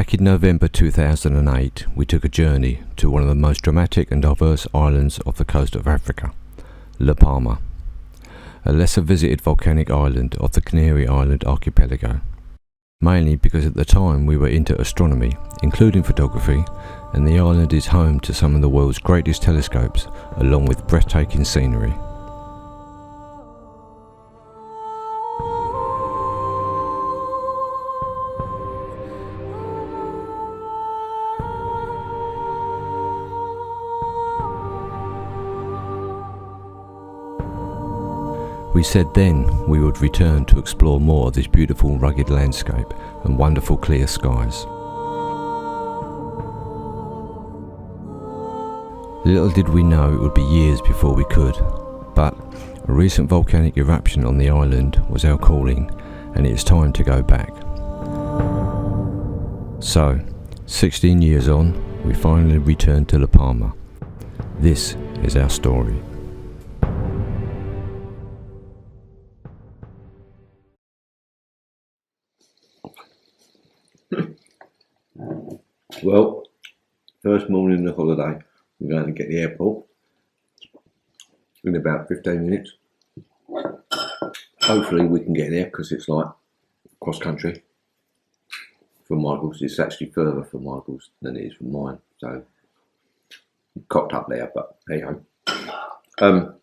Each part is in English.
Back in November 2008, we took a journey to one of the most dramatic and diverse islands off the coast of Africa, Palma, a lesser visited volcanic island of the Canary Island archipelago. Mainly because at the time we were into astronomy, including photography, and the island is home to some of the world's greatest telescopes, along with breathtaking scenery. We said then we would return to explore more of this beautiful rugged landscape and wonderful clear skies. Little did we know it would be years before we could, but a recent volcanic eruption on the island was our calling, and it's time to go back. So, 16 years on, we finally returned to Palma. This is our story. Well, first morning of the holiday, we're going to get the airport in about 15 minutes. Hopefully we can get there because it's like cross country from Michael's. It's actually further from Michael's than it is from mine, so cocked up there, but hey ho. And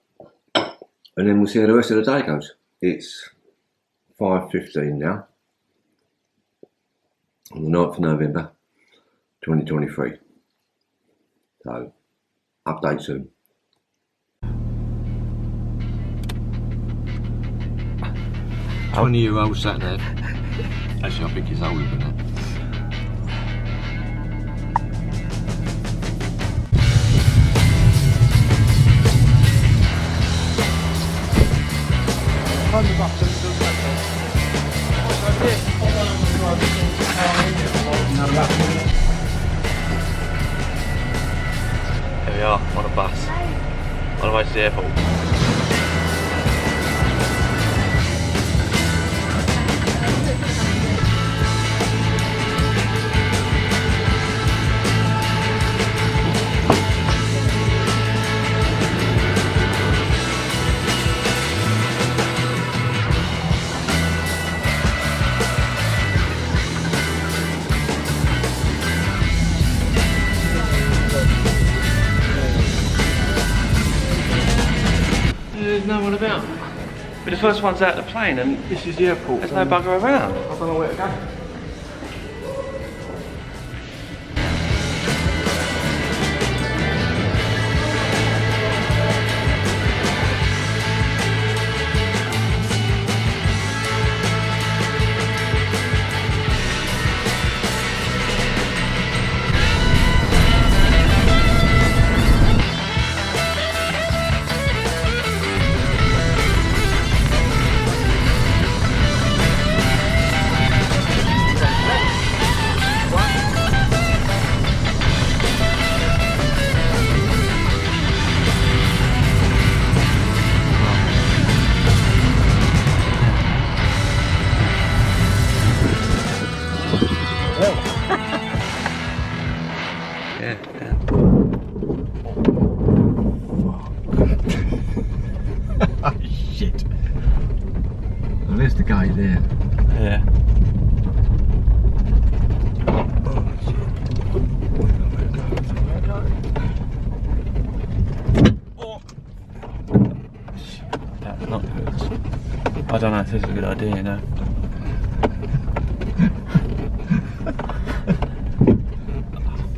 then we'll see how the rest of the day goes. It's 5:15 now on the 9th of November 2023. So, update soon. Oh. 20-year-old sat there. Actually, I think he's older than that. Here we are on a bus on the way to the airport. There's no one about. We're the first ones out of the plane and This is the airport. there's no bugger around. I don't know where to go. Shit. Well, there's the guy there. Yeah. That's not good. I don't know if this is a good idea, you know.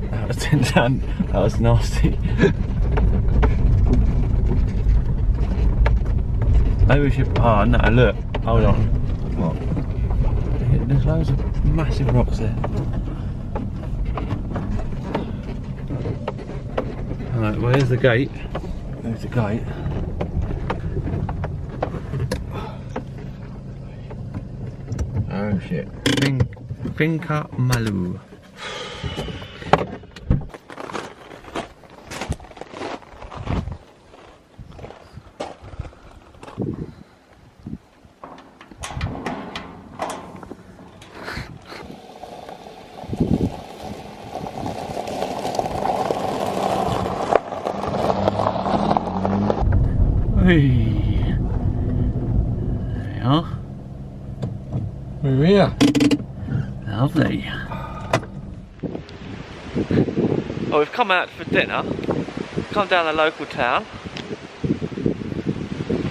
That was done. That was nasty. Maybe we should. Oh no! Look, hold on. What? There's loads of massive rocks there. Alright, well here's the gate. There's the gate. Oh shit. Finca Malu. Hey. There you are. We're here. Lovely. Oh, we've come out for dinner. Come down the local town.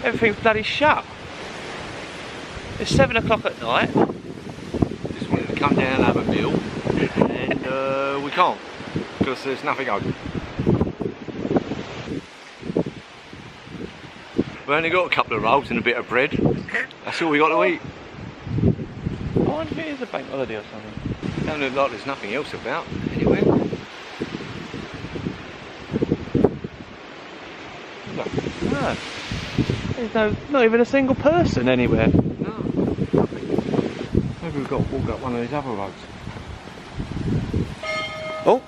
Everything's bloody shut. It's 7 o'clock at night. Just wanted to come down and have a meal, and we can't because there's nothing open. We only got a couple of rolls and a bit of bread. That's all we got to eat. I wonder if it is a bank holiday or something. Don't look like there's nothing else about anywhere. No. There's not even a single person anywhere. No, nothing. Maybe we've got to walk up one of these other roads. Oh.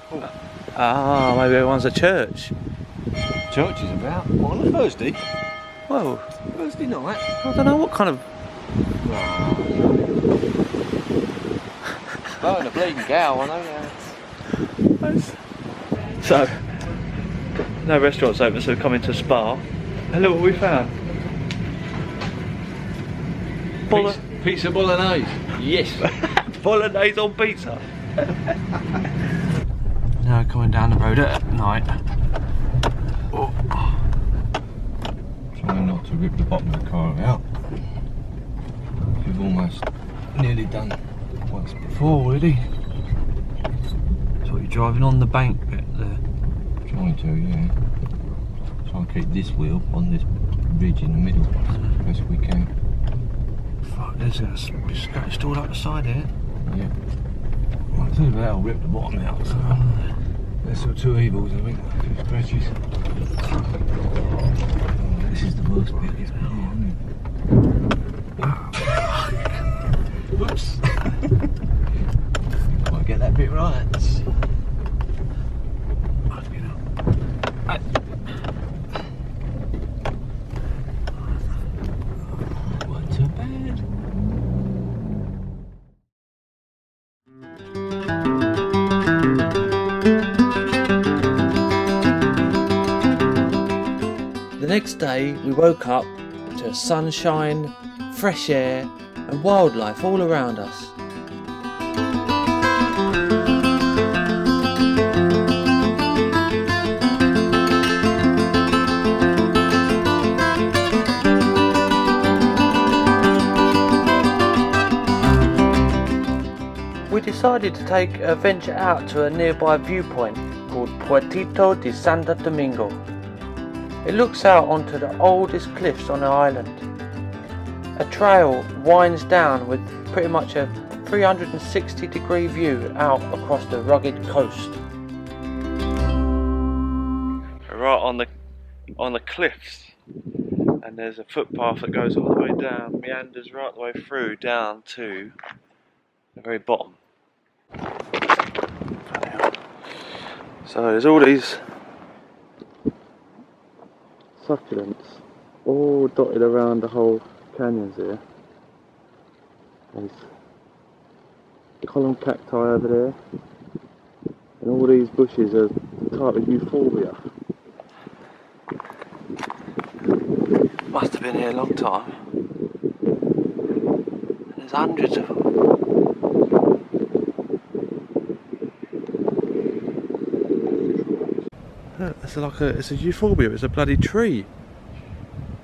Ah, maybe everyone's at church. Church is about, what, on a Thursday? Whoa. Thursday night? I don't know what kind of... Oh, and a bleeding cow, I know now. So, no restaurants open, so we've come into Spa. And look what we found. Pizza bolognese. Yes. Bolognese on pizza. Now coming down the road at night. Oh. Trying not to rip the bottom of the car out. We've almost nearly done once before, already. So you're driving on the bank bit there. Trying to, yeah. Try and keep this wheel on this ridge in the middle as best we can. Fuck, there's a bit scratched all up the side here. Yeah. Well, I think that'll rip the bottom out. So there's sort of two evils, I think. A few scratches. Oh, this is the worst bit, isn't it? Whoops. Might get that bit right. Wasn't too bad. The next day we woke up to sunshine, fresh air and wildlife all around us. We decided to take a venture out to a nearby viewpoint called Puertito de Santo Domingo. It looks out onto the oldest cliffs on the island. A trail winds down with pretty much a 360-degree view out across the rugged coast. Right on the cliffs, and there's a footpath that goes all the way down, meanders right the way through down to the very bottom. So there's all these succulents all dotted around the whole canyons here. There's column cacti over there, and all these bushes are the type of euphorbia. Must have been here a long time. There's hundreds of them. It's a euphorbia, it's a bloody tree.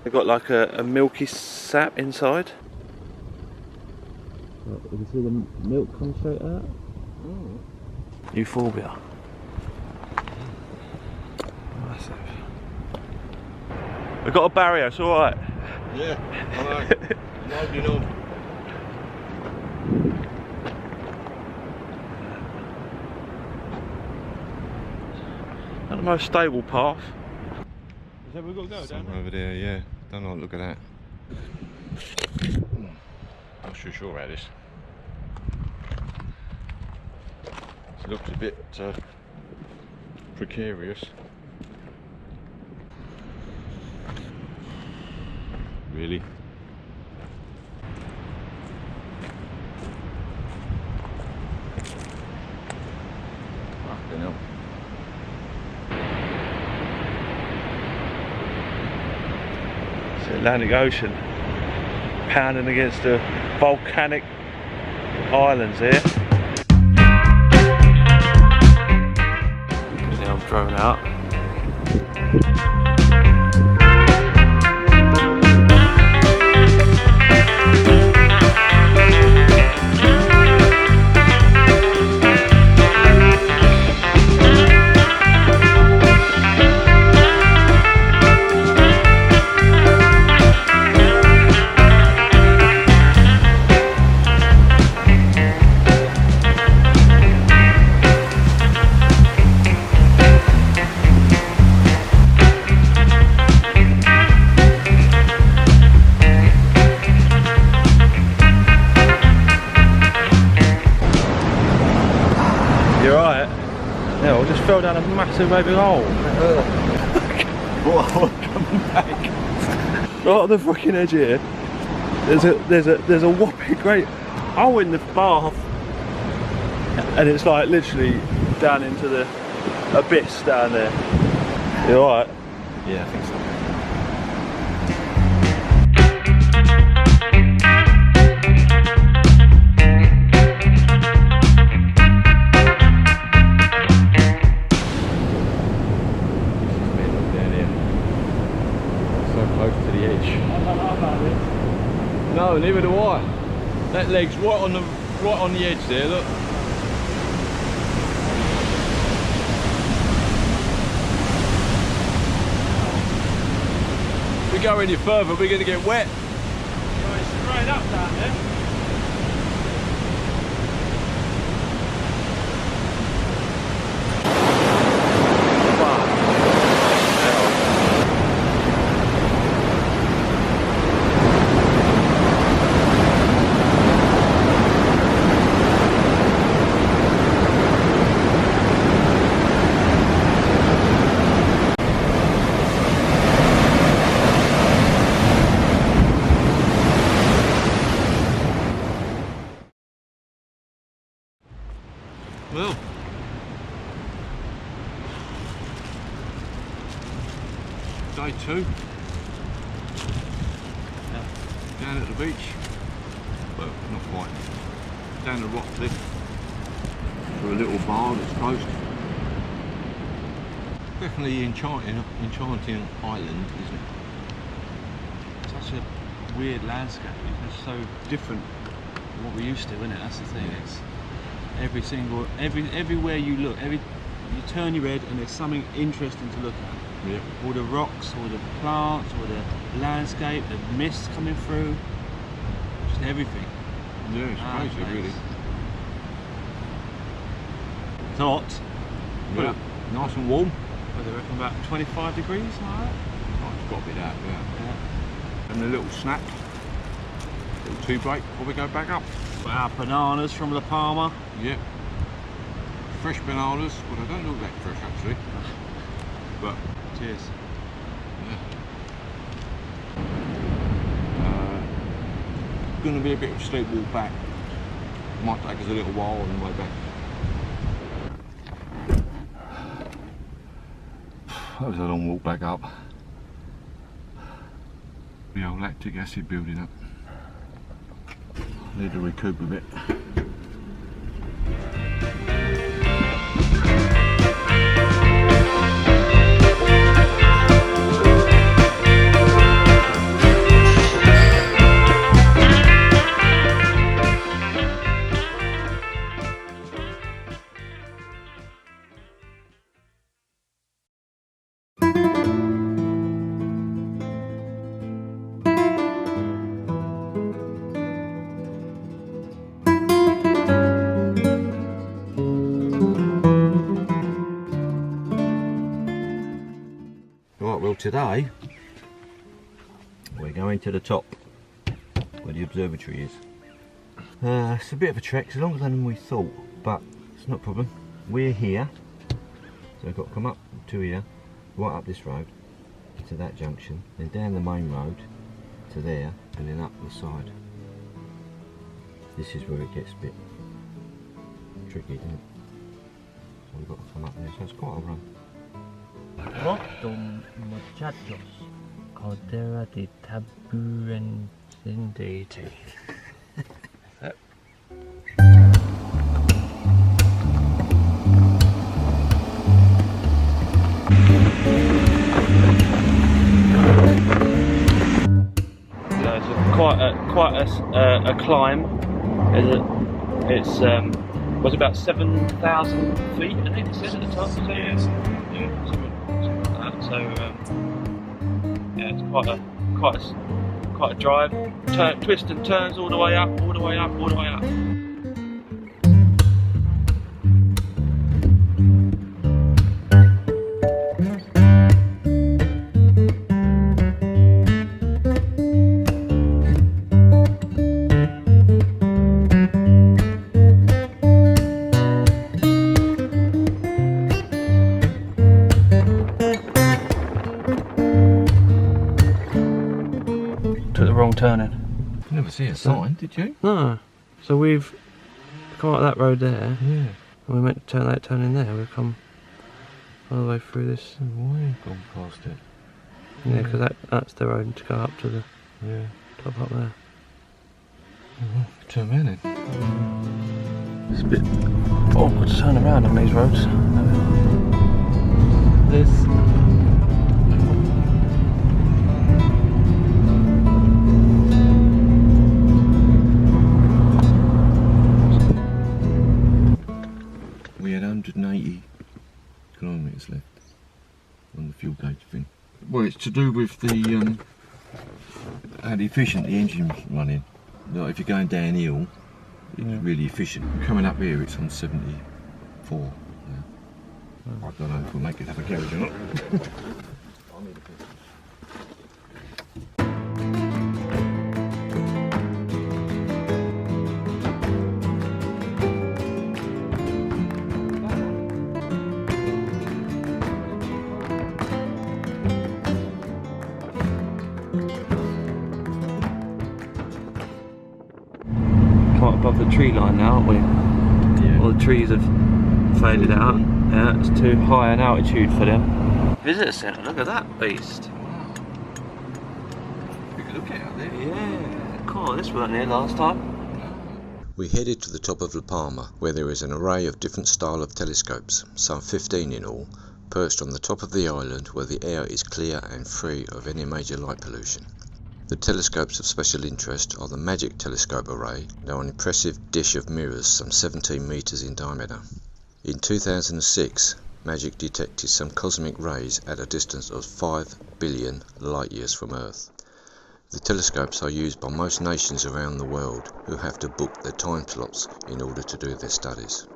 They've got like a milky sap inside. You can see the milk come straight out. Mm. Euphorbia. Massive. We've got a barrier, it's alright. Yeah, alright. Nobody knows. Not the most stable path. Is that where we've got to go down there? Over there, yeah. Don't know, look at that. Not sure about this. It looks a bit precarious. Really? Fucking hell. Atlantic Ocean, pounding against the volcanic islands here. Now I'm thrown out. Fell down a massive big hole. Coming back. Right at the fucking edge here. There's a whopping great hole in the bath, and it's like literally down into the abyss down there. You alright? Yeah, I think so. No, neither do I. That leg's right on the edge there, look. If we go any further, we're going to get wet. Going straight up down there. Well, day 2. Down at the beach. Well, not quite. Down the rock cliff to a little bar that's closed. Definitely enchanting island, isn't it? Such a weird landscape. It's so different from what we're used to, isn't it? That's the thing. It's everywhere you look, you turn your head and there's something interesting to look at. Yeah. All the rocks, all the plants, all the landscape, the mist coming through, just everything. Yeah, it's crazy, really. It's hot. Yeah, nice and warm. What do you reckon, about 25 degrees, like that? Oh, it's got to be that, yeah. And a little snack, little tea break before we go back up. Wow, bananas from La Palma. Yeah. Fresh bananas. Well, they don't look that fresh actually. But cheers. Yeah. Gonna be a bit of a steep walk back. Might take us a little while on the way back. That was a long walk back up. The old lactic acid building up. Need to recoup a bit. Right, well today we're going to the top where the observatory is. It's a bit of a trek, it's longer than we thought, but it's not a problem. We're here, so we've got to come up to here, right up this road to that junction, then down the main road to there, and then up the side. This is where it gets a bit tricky, isn't it? So we've got to come up there, so it's quite a run. Rostro, muchachos. caldera di taburentinite. It's quite a climb. It's was about 7,000 feet, I think it says at the top. So yeah, something like that. So yeah, it's quite a drive. Twists and turns all the way up, all the way up, all the way up. Took the wrong turning. You never see a sign, did you? No. So we've come up that road there. Yeah. And we meant to turn that turning there. We've come all the way through this. Why have gone past it? Yeah, because that's the road to go up to the top up there. Oh, turn around then. It's a bit awkward to turn around on these roads. This. We had 180 kilometres left on the fuel gauge thing. Well, it's to do with the how efficient the engine's running. Like if you're going downhill, it's really efficient. Coming up here, it's on 74. Yeah. I don't know if we'll make it have a garage or not. Quite above the tree line now, aren't we? Yeah. All the trees have faded out. Yeah, it's too high an altitude for them. Visitor centre, look at that beast. We can look out there. Yeah, cool, this weren't here last time. We headed to the top of La Palma, where there is an array of different style of telescopes, some 15 in all, perched on the top of the island where the air is clear and free of any major light pollution. The telescopes of special interest are the Magic Telescope Array, now an impressive dish of mirrors some 17 metres in diameter. In 2006, Magic detected some cosmic rays at a distance of 5 billion light years from Earth. The telescopes are used by most nations around the world who have to book their time slots in order to do their studies.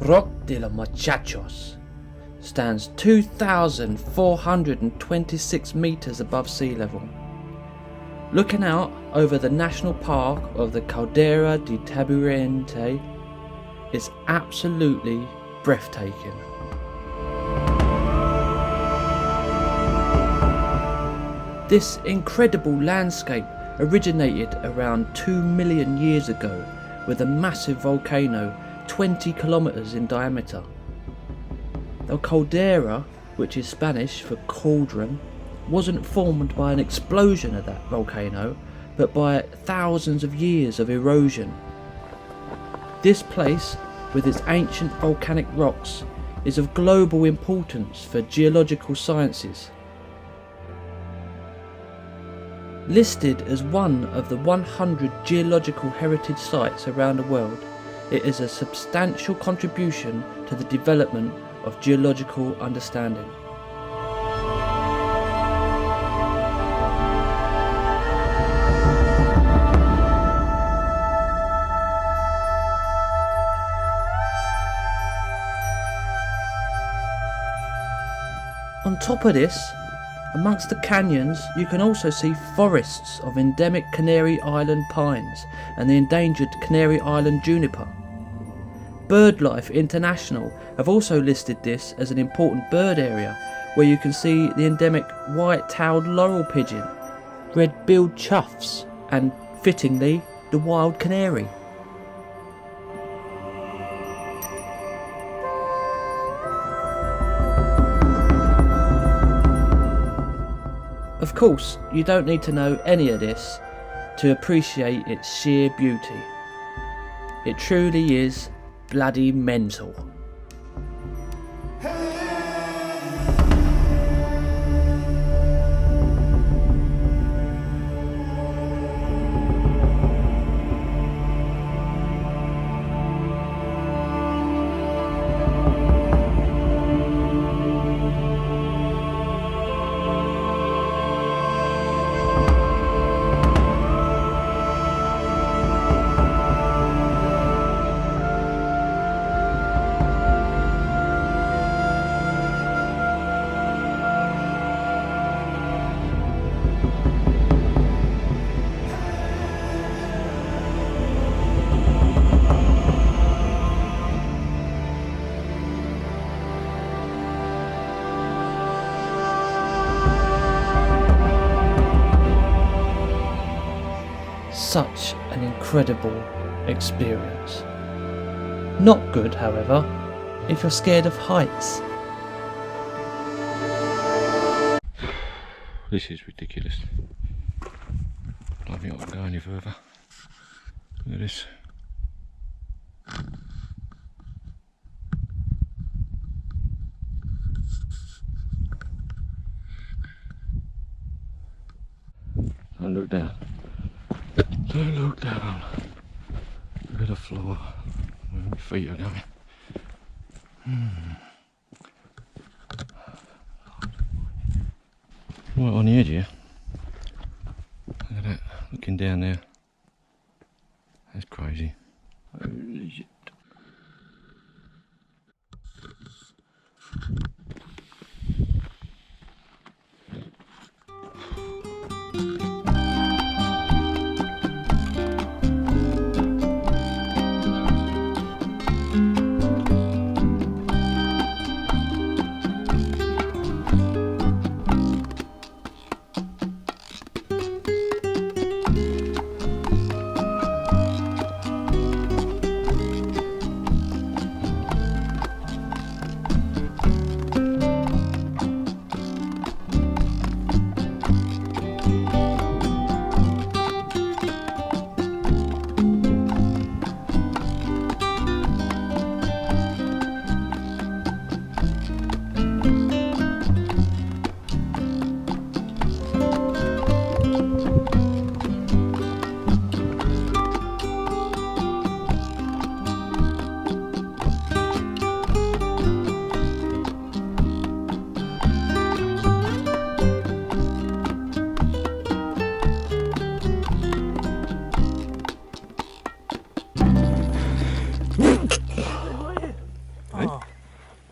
Rock de los Muchachos stands 2,426 metres above sea level. Looking out over the national park of the Caldera de Taburentinite is absolutely breathtaking. This incredible landscape originated around 2 million years ago with a massive volcano 20 kilometers in diameter. The caldera, which is Spanish for cauldron, wasn't formed by an explosion of that volcano, but by thousands of years of erosion. This place, with its ancient volcanic rocks, is of global importance for geological sciences. Listed as one of the 100 geological heritage sites around the world, it is a substantial contribution to the development of geological understanding. On top of this, Amongst the canyons, you can also see forests of endemic Canary Island pines and the endangered Canary Island juniper. BirdLife International have also listed this as an important bird area where you can see the endemic white-tailed laurel pigeon, red-billed choughs and, fittingly, the wild canary. Of course, you don't need to know any of this to appreciate its sheer beauty. It truly is bloody mental. Such an incredible experience. Not good, however, if you're scared of heights. This is ridiculous. I don't think I can go any further. Look at this. Don't look down. Don't look down. Look at the floor. Where my feet are going. Right on the edge here. Look at that. Looking down there. That's crazy. Holy shit.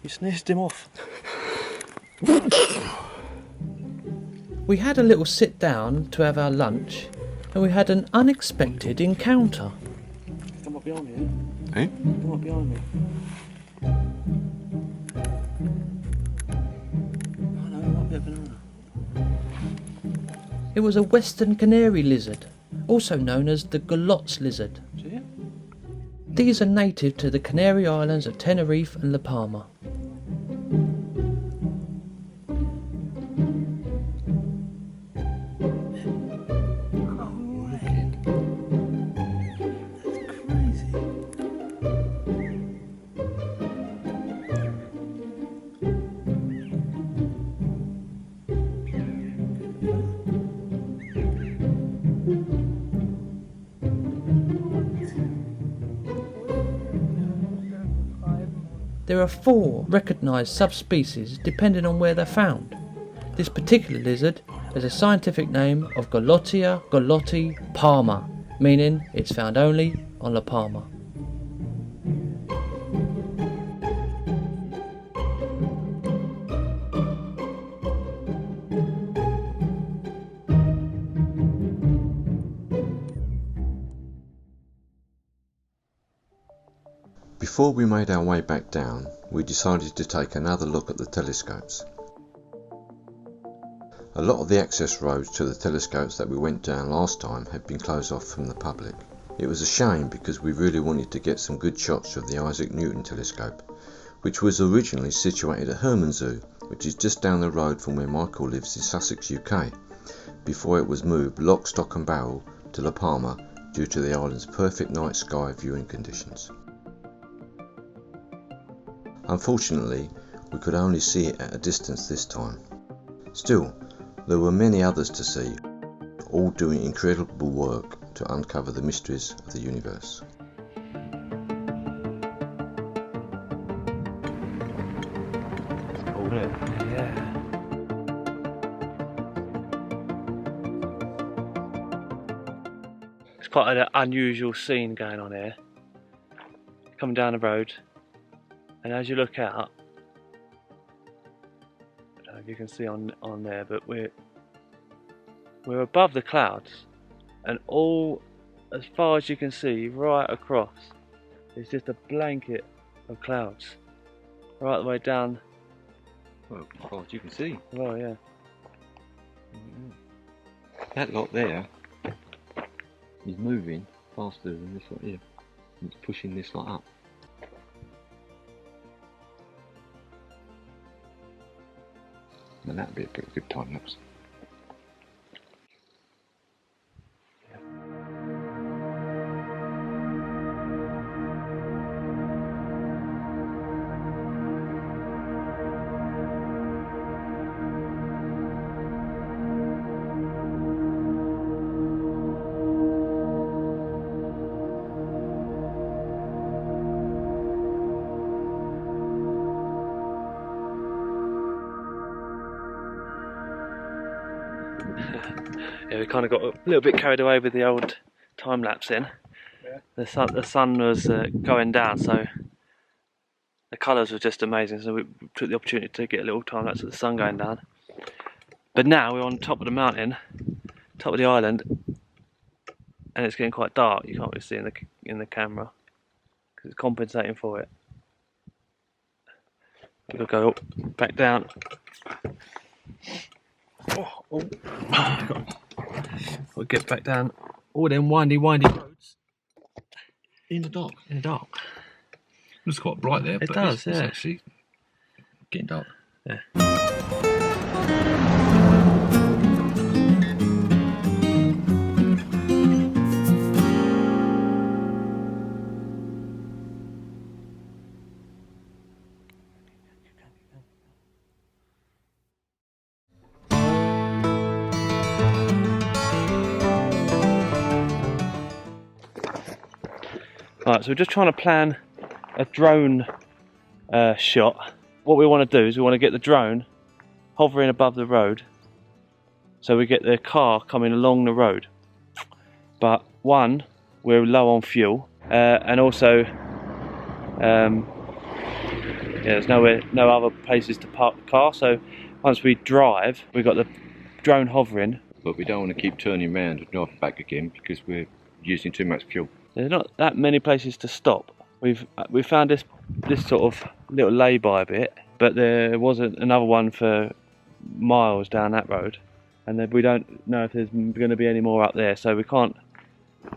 You sneezed him off. We had a little sit down to have our lunch and we had an unexpected encounter. Come up behind me, Eh? Come up behind me. Oh no, it might be a banana. It was a western canary lizard, also known as the Galot's lizard. See it? These are native to the Canary Islands of Tenerife and La Palma. There are 4 recognised subspecies depending on where they're found. This particular lizard has a scientific name of Galotia galoti palma, meaning it's found only on La Palma. Before we made our way back down, we decided to take another look at the telescopes. A lot of the access roads to the telescopes that we went down last time had been closed off from the public. It was a shame because we really wanted to get some good shots of the Isaac Newton telescope, which was originally situated at Hermannsee, which is just down the road from where Michael lives in Sussex, UK, before it was moved lock, stock and barrel to La Palma due to the island's perfect night sky viewing conditions. Unfortunately, we could only see it at a distance this time. Still, there were many others to see, all doing incredible work to uncover the mysteries of the universe. Yeah. It's quite an unusual scene going on here. Coming down the road, and as you look out, I don't know if you can see on there, but we're above the clouds, and all as far as you can see right across is just a blanket of clouds right the way down. Well, as far as you can see. Oh yeah. That lot there is moving faster than this lot here. It's pushing this lot up. And that'd be a pretty good time lapse. Yeah, we kind of got a little bit carried away with the old time lapse in. Yeah. The sun was going down, so the colours were just amazing. So we took the opportunity to get a little time lapse of the sun going down. But now we're on top of the mountain, top of the island, and it's getting quite dark. You can't really see in the camera because it's compensating for it. We'll go up, back down. Oh. We'll get back down all them windy roads. In the dark. In the dark. Looks quite bright there, It but does, it's yeah. actually getting dark. Yeah. Alright, so we're just trying to plan a drone shot. What we want to do is we want to get the drone hovering above the road so we get the car coming along the road. But one, we're low on fuel, and also there's no other places to park the car, so once we drive we've got the drone hovering. But we don't want to keep turning around and drive back again because we're using too much fuel. There's not that many places to stop. We've found this sort of little lay-by bit, but there wasn't another one for miles down that road, and then we don't know if there's going to be any more up there, so we can't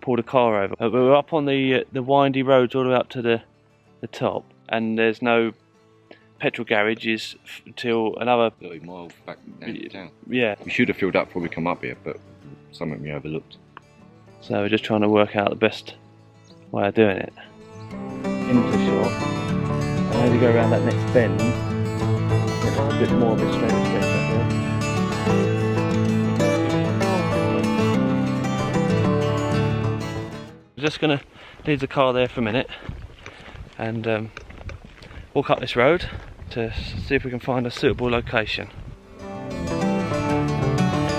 pull the car over. We're up on the windy roads all the way up to the top, and there's no petrol garages until another 30 miles back down to town. Yeah. We should have filled up before we come up here, but something we overlooked. So we're just trying to work out the best way of doing it. Into shot, and as you go around that next bend, it's a bit more of a straight up here. We're just going to leave the car there for a minute and walk up this road to see if we can find a suitable location.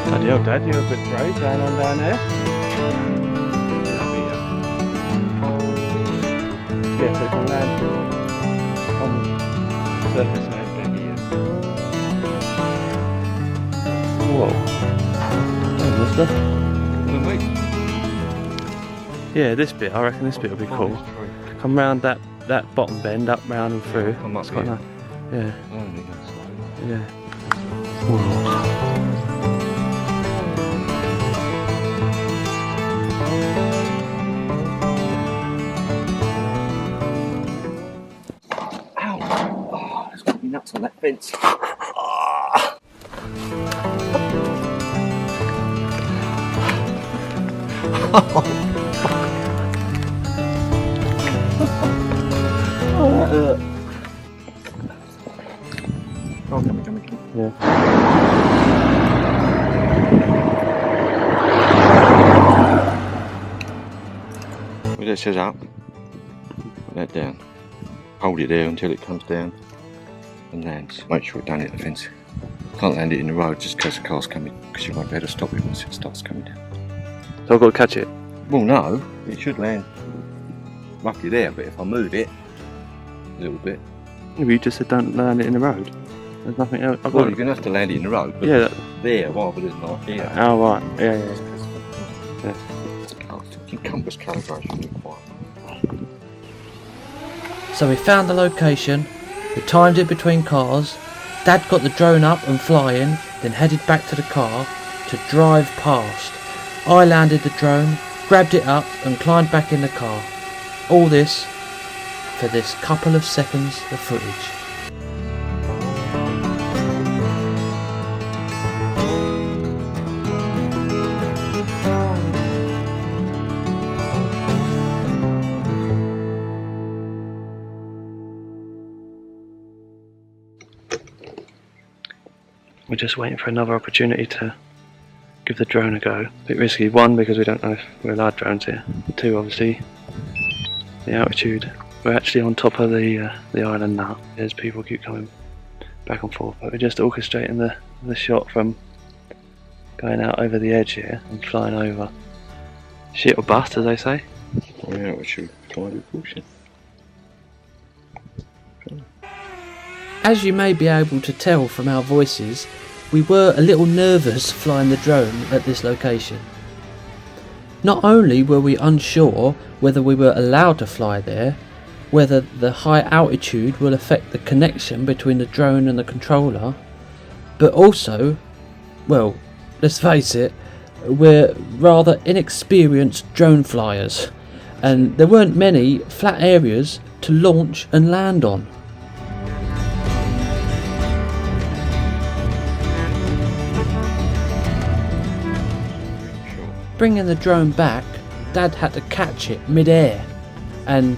Bloody hell, Dad, you're a bit brave going on down there. Yeah, so we can land on the surface now, maybe. Whoa. Yeah, this bit, I reckon this bit will be cool. Come round that that bottom bend up, round and through. Come up It's quite here. nice. Yeah, I don't think that's slow. yeah. Whoa. Oh, there's got to be nuts on that fence. Oh, come on. Yeah. Well, that says up. Put that down. Hold it there until it comes down and lands. Make sure it don't hit the fence. Can't land it in the road just in case the car's coming, because you won't be able to stop it once it starts coming down. So I've got to catch it. Well, no, it should land roughly there, but if I move it a little bit, Maybe you just said don't land it in the road. There's nothing else. I've well, got you're going to have to land it in the road, but yeah. there rather than like here. Oh right. Yeah. Oh, compass calibration required. So we found the location, we timed it between cars, Dad got the drone up and flying, then headed back to the car to drive past. I landed the drone, grabbed it up and climbed back in the car. All this for this couple of seconds of footage. We're just waiting for another opportunity to give the drone a go. A bit risky. One, because we don't know if we're allowed drones here. Two, obviously, the altitude. We're actually on top of the island now. There's people keep coming back and forth, but we're just orchestrating the shot from going out over the edge here and flying over. Shit or bust, as they say. Oh, yeah, we should try to caution. As you may be able to tell from our voices, we were a little nervous flying the drone at this location. Not only were we unsure whether we were allowed to fly there, whether the high altitude will affect the connection between the drone and the controller, but also, well, let's face it, we're rather inexperienced drone flyers, and there weren't many flat areas to launch and land on. Bringing the drone back, Dad had to catch it mid-air, and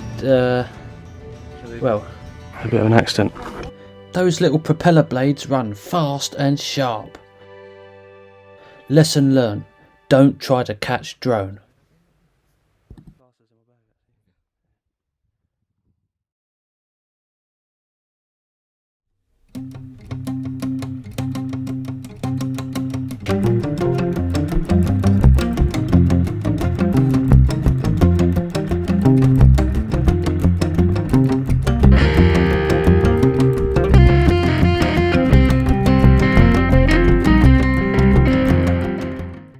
well, a bit of an accident. Those little propeller blades run fast and sharp. Lesson learned, don't try to catch drone.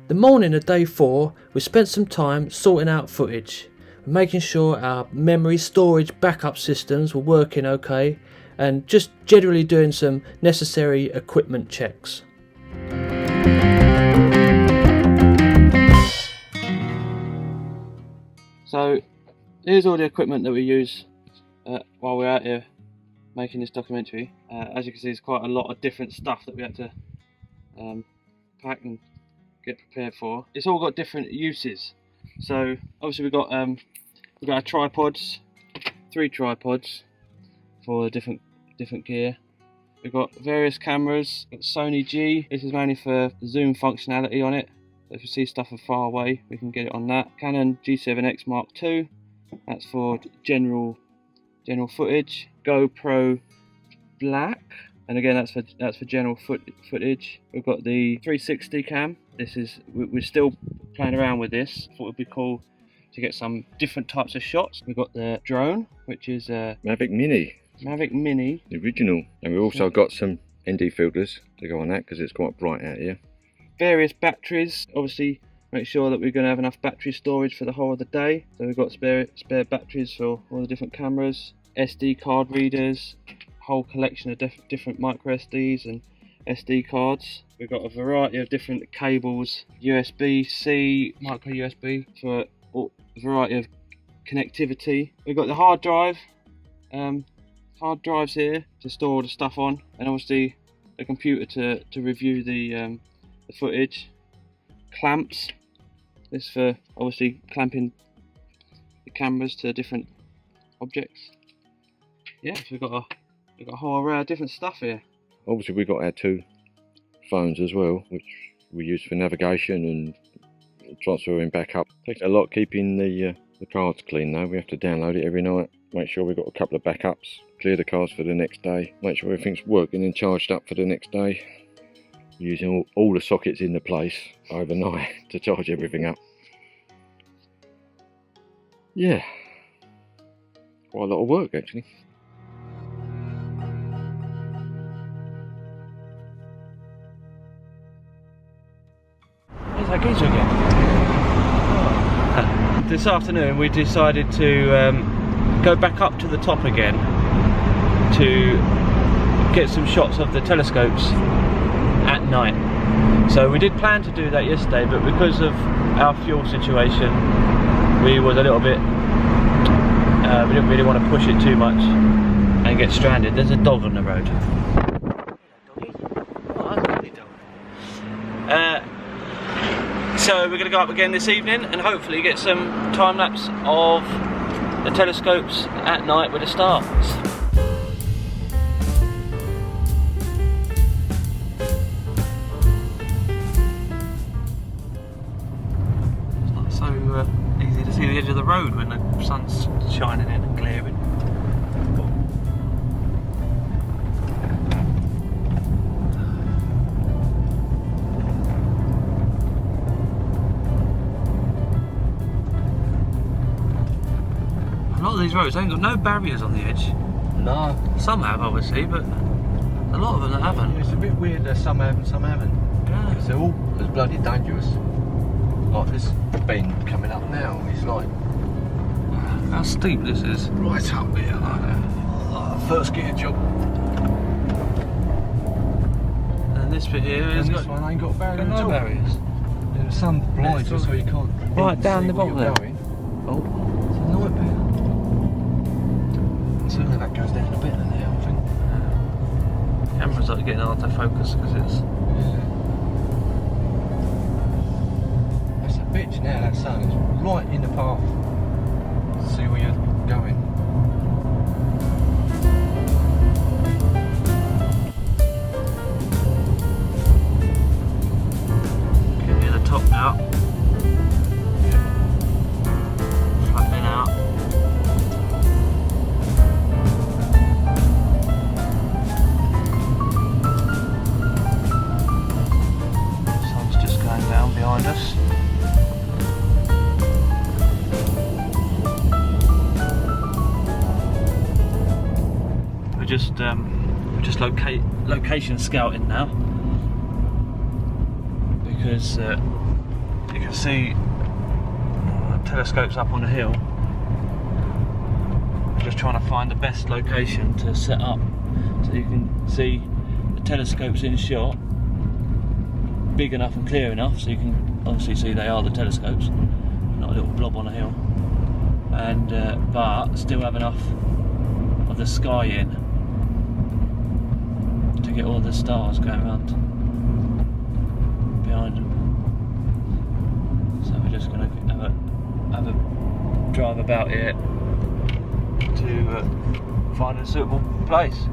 Morning of day 4, we spent some time sorting out footage, making sure our memory storage backup systems were working okay, and just generally doing some necessary equipment checks. So here's all the equipment that we use while we're out here making this documentary. As you can see, there's quite a lot of different stuff that we had to pack and get prepared for. It's all got different uses. So obviously we've got our tripods, 3 tripods for different gear. We've got various cameras. We've got Sony G. This is mainly for zoom functionality on it. So if you see stuff from far away, we can get it on that. Canon G7X Mark II. That's for general footage. GoPro Black. And again, that's for general footage. We've got the 360 cam. We're still playing around with this. Thought it would be cool to get some different types of shots. We've got the drone, which is Mavic Mini. The original. And we've also got some ND filters to go on that because it's quite bright out here. Various batteries. Obviously, make sure that we're going to have enough battery storage for the whole of the day. So we've got spare batteries for all the different cameras. SD card readers, whole collection of different micro SDs and SD cards. We've got a variety of different cables, USB-C, micro USB for a variety of connectivity. We've got the hard drives here to store all the stuff on, and obviously a computer to review the footage. Clamps, this for obviously clamping the cameras to different objects. Yeah, so we've got a whole array of different stuff here. Obviously we've got our 2 phones as well, which we use for navigation and transferring back up. Takes a lot keeping the cards clean though. We have to download it every night, make sure we've got a couple of backups, clear the cards for the next day, make sure everything's working and charged up for the next day. Using all the sockets in the place overnight to charge everything up. Yeah, quite a lot of work actually. Here's our geezer again. This afternoon we decided to go back up to the top again to get some shots of the telescopes at night. So we did plan to do that yesterday, but because of our fuel situation we was a little bit we didn't really want to push it too much and get stranded. There's a dog on the road. So we're going to go up again this evening and hopefully get some time lapse of the telescopes at night with the stars. Easy to see the edge of the road when the sun's shining in and glaring. A lot of these roads ain't got no barriers on the edge. No. Some have obviously, but a lot of them haven't. It's a bit weird that some have and some haven't. Yeah. Because they're all as bloody dangerous. Like this bend coming up now, it's like How steep this is. right up there, like that. First gear job. And this bit here And is this one ain't got a barrier got at no all. barriers. There's some blinds Yeah, so you can't right down see the where bottom you're there. going. Oh, It's a nightmare. Certainly that goes down a bit now, I think. camera's like getting hard to focus because it's. That's a bitch now, that sun is right in the path. See where you're going. Getting near the top now. Flattening out. Sun's just going down behind us. We're just location scouting now because you can see telescopes up on the hill. We're just trying to find the best location to set up so you can see the telescopes in shot, big enough and clear enough so you can obviously see they are the telescopes, not a little blob on a hill, and but still have enough of the sky in to get all the stars going around behind them. So we're just going to have a drive about here to find a suitable place.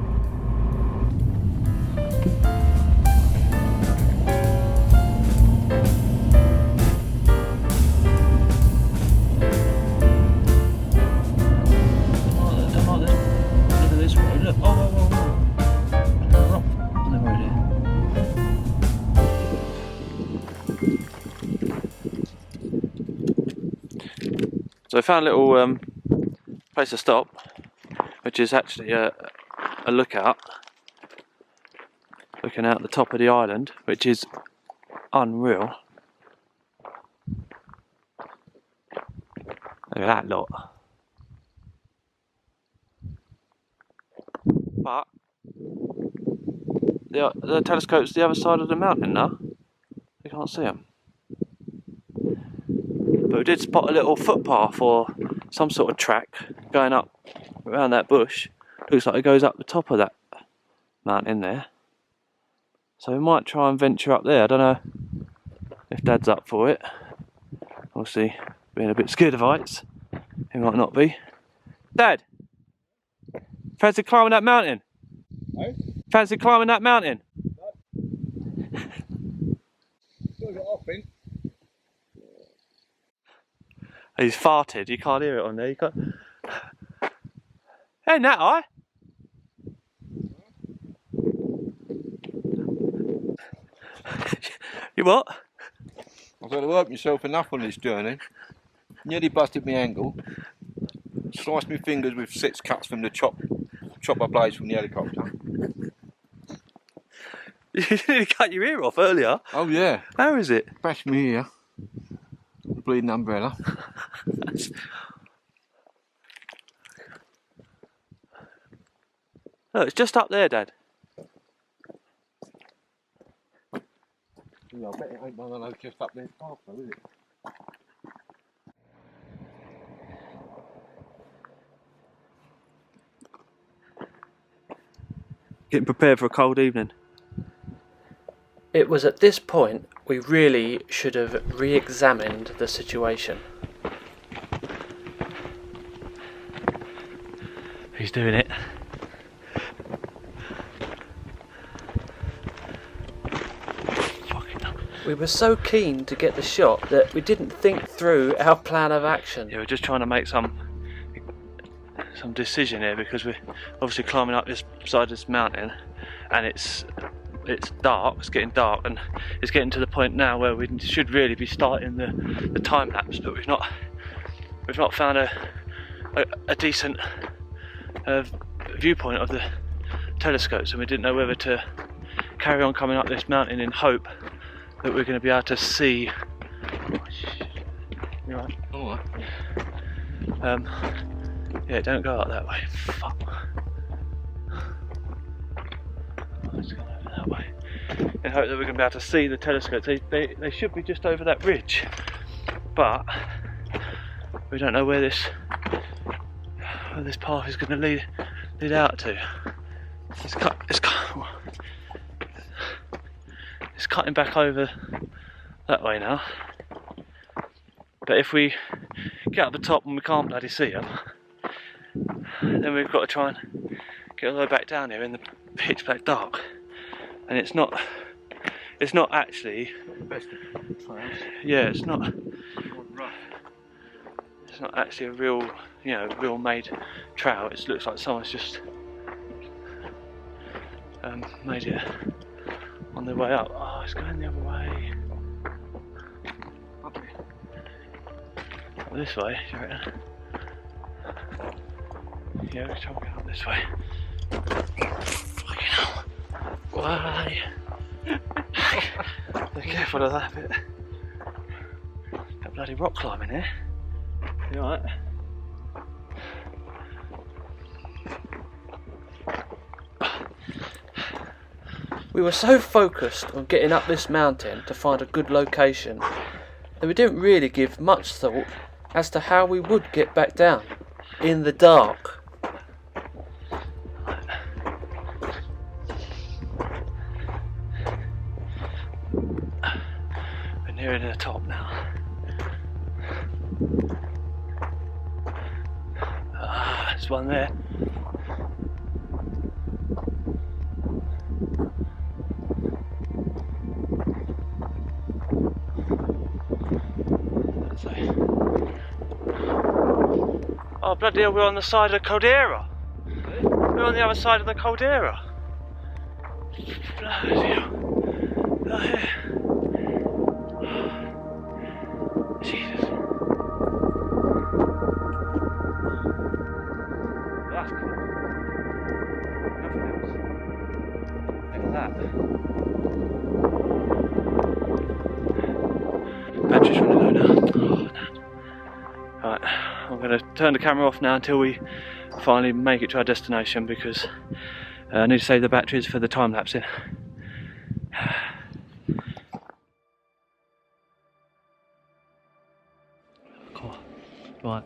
Look at this road, look, oh. So I found a little place to stop, which is actually a lookout, looking out the top of the island, which is unreal. Look at that lot. but the telescope's the other side of the mountain now. You can't see them. But we did spot a little footpath or some sort of track going up around that bush. Looks like it goes up the top of that mountain there. So we might try and venture up there. I don't know if Dad's up for it. Obviously, being a bit scared of heights, he might not be. Dad, fancy climbing that mountain? Eh? Fancy climbing that mountain? He's farted. You can't hear it on there. You can't. Ain't that high? You what? I've got to work myself enough on this journey. Nearly busted my ankle. Sliced my fingers with 6 cuts from the chopper blades from the helicopter. You nearly cut your ear off earlier. Oh yeah. How is it? Bashed me ear. The bleeding umbrella. Look, it's just up there, Dad. Yeah, I bet it ain't one of those just up there path though, is it? Getting prepared for a cold evening. It was at this point we really should have re-examined the situation. He's doing it. We were so keen to get the shot that we didn't think through our plan of action. Yeah, we're just trying to make some decision here because we're obviously climbing up this side of this mountain, and it's dark. It's getting dark, and it's getting to the point now where we should really be starting the time lapse, but we've not found a decent viewpoint of the telescope, so we didn't know whether to carry on coming up this mountain in hope that we're going to be able to see. You right? Alright. Yeah, don't go up that way. Fuck. Let's go over that way. In hope that we're going to be able to see the telescopes. They should be just over that ridge, but we don't know where this path is going to lead out to. It's cutting back over that way now. But if we get up the top and we can't bloody see them, then we've got to try and get all the way back down here in the pitch black dark. And it's not actually. Yeah, it's not actually a real made trail. It looks like someone's just made it on their way up. Oh, it's going the other way. This way, do you reckon? Yeah, we'll try and go up this way. Fucking hell. Why? Be careful of that bit. Got bloody rock climbing here. You alright? We were so focused on getting up this mountain to find a good location that we didn't really give much thought as to how we would get back down in the dark. We're nearing the top now. There's one there. Oh bloody hell, we're on the side of the caldera. We're on the other side of the caldera. Bloody hell. Oh, yeah. Jesus. That's cool. Nothing else. Look at that. Battery's running low now. Oh, no. Right, I'm going to turn the camera off now until we finally make it to our destination, because I need to save the batteries for the time lapse in. Cool. Right.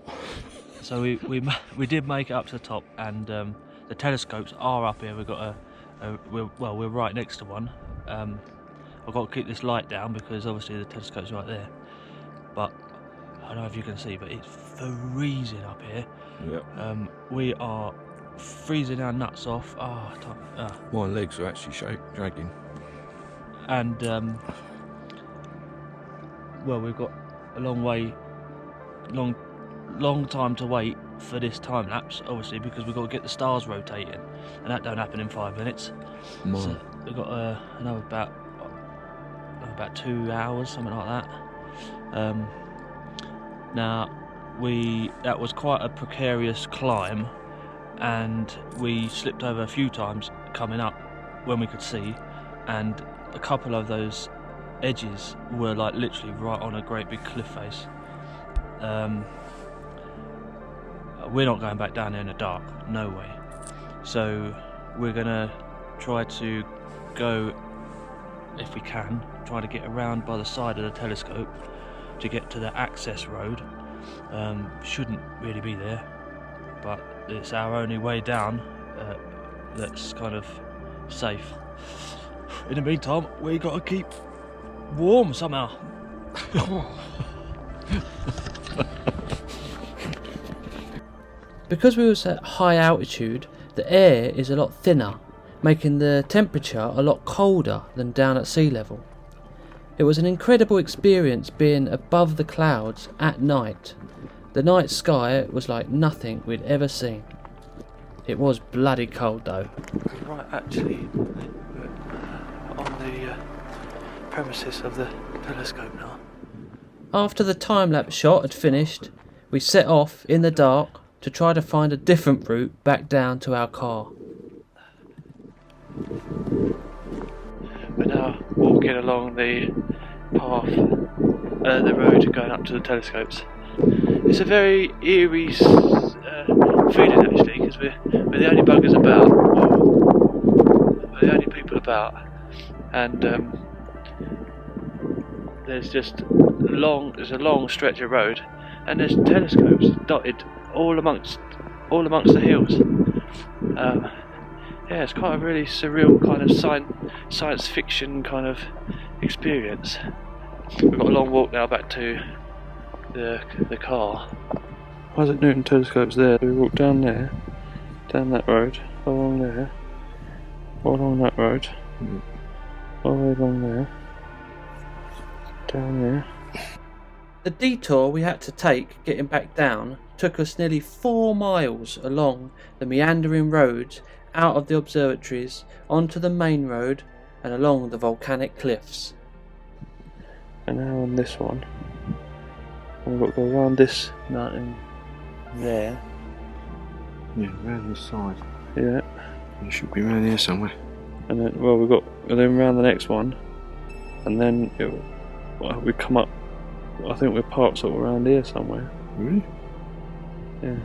So we did make it up to the top, and the telescopes are up here. We've got we're right next to one. I've got to keep this light down because obviously the telescope's right there. But I don't know if you can see, but it's freezing up here. Yep. We are freezing our nuts off. My legs are actually dragging. And well, we've got a long time to wait for this time lapse, obviously, because we've got to get the stars rotating, and that don't happen in 5 minutes. So we've got another about 2 hours, something like that. Now that was quite a precarious climb, and we slipped over a few times coming up when we could see, and a couple of those edges were like literally right on a great big cliff face. We're not going back down there in the dark, no way. So we're gonna try to go, if we can, try to get around by the side of the telescope to get to the access road. Shouldn't really be there, but it's our only way down that's kind of safe. In the meantime, we got to keep warm somehow. Because we was at high altitude, the air is a lot thinner, making the temperature a lot colder than down at sea level. It was an incredible experience being above the clouds at night. The night sky was like nothing we'd ever seen. It was bloody cold though. Right, actually, we're on the premises of the telescope now. After the time-lapse shot had finished, we set off in the dark to try to find a different route back down to our car. We're now walking along the path, the road going up to the telescopes. It's a very eerie feeling actually, because we're the only buggers about, we're the only people about, and there's just a long stretch of road, and there's telescopes dotted all amongst the hills. Yeah, it's quite a really surreal kind of science fiction kind of experience. We've got a long walk now back to the car. Isaac Newton telescope's there. We walk down there, down that road, along there, along that road, all the way along there, down there. The detour we had to take getting back down took us nearly 4 miles along the meandering roads out of the observatories onto the main road and along the volcanic cliffs. And now on this one, we've got to go around this mountain there. Yeah, around this side. Yeah. It should be around here somewhere. And then, well, then round the next one, and then we come up. I think we're parked sort of around here somewhere. Really? Yeah.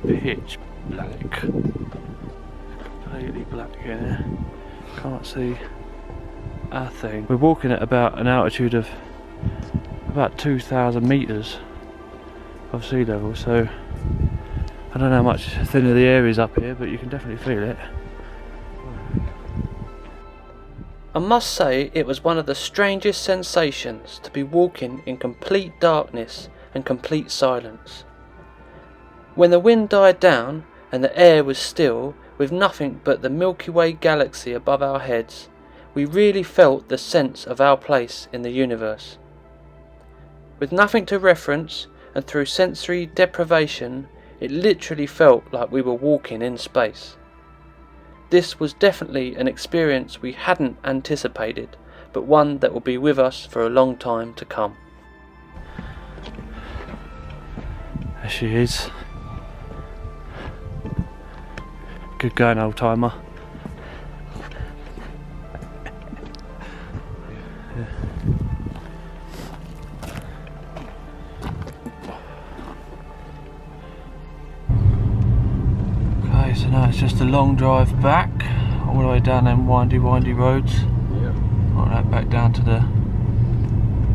Pitch black. Completely black here. Can't see a thing. We're walking at about an altitude of about 2,000 metres of sea level, so I don't know how much thinner the air is up here, but you can definitely feel it. I must say it was one of the strangest sensations to be walking in complete darkness and complete silence. When the wind died down and the air was still, with nothing but the Milky Way galaxy above our heads, we really felt the sense of our place in the universe. With nothing to reference and through sensory deprivation, it literally felt like we were walking in space. This was definitely an experience we hadn't anticipated, but one that will be with us for a long time to come. There she is. Good going, old timer. So now it's just a long drive back, all the way down them windy roads. Yeah. All that back down to the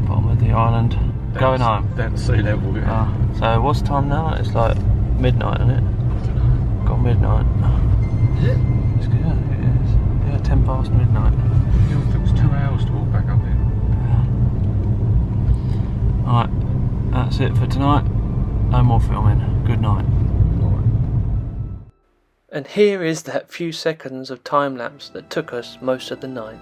bottom of the island. Going home. Down to sea level, yeah. So what's the time now? It's like midnight, isn't it? Got midnight. Is it? It's good, yeah, it is. Yeah, 10 past midnight. It was 2 hours to walk back up there. Alright, that's it for tonight. No more filming. Good night. And here is that few seconds of time lapse that took us most of the night.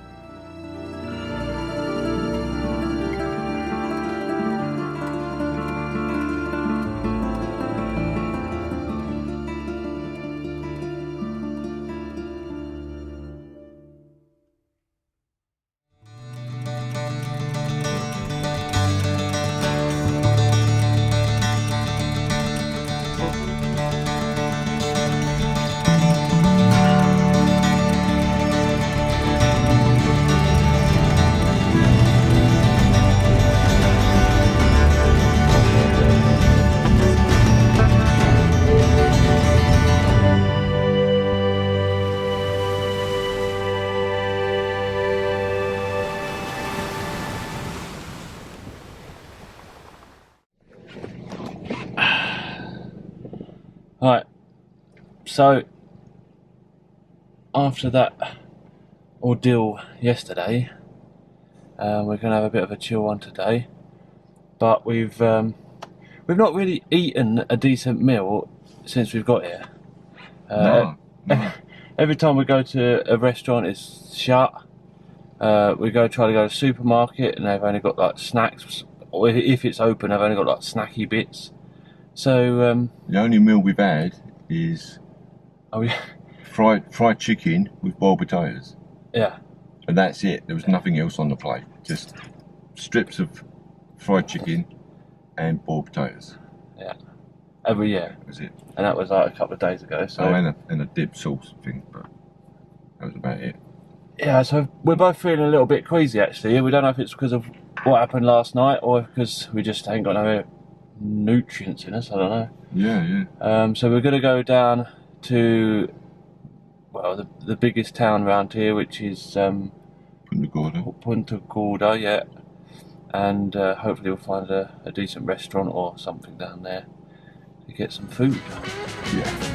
Right, so after that ordeal yesterday, we're gonna have a bit of a chill one today. But we've not really eaten a decent meal since we've got here. No. Every time we go to a restaurant, it's shut. We try to go to the supermarket, and they've only got like snacks. Or if it's open, they've only got like snacky bits. So the only meal we've had is fried chicken with boiled potatoes, yeah, and that's it. There was nothing else on the plate. Just strips of fried chicken and boiled potatoes. yeah, every year. That was it. And that was like a couple of days ago. So and a dip sauce thing, but that was about it. yeah, so we're both feeling a little bit queasy actually. We don't know if it's because of what happened last night or because we just ain't got no nutrients in us. I don't know. Yeah. So we're going to go down to, well, the biggest town around here, which is Punta Gorda. Punta Gorda, yeah. And hopefully we'll find a decent restaurant or something down there to get some food. Yeah.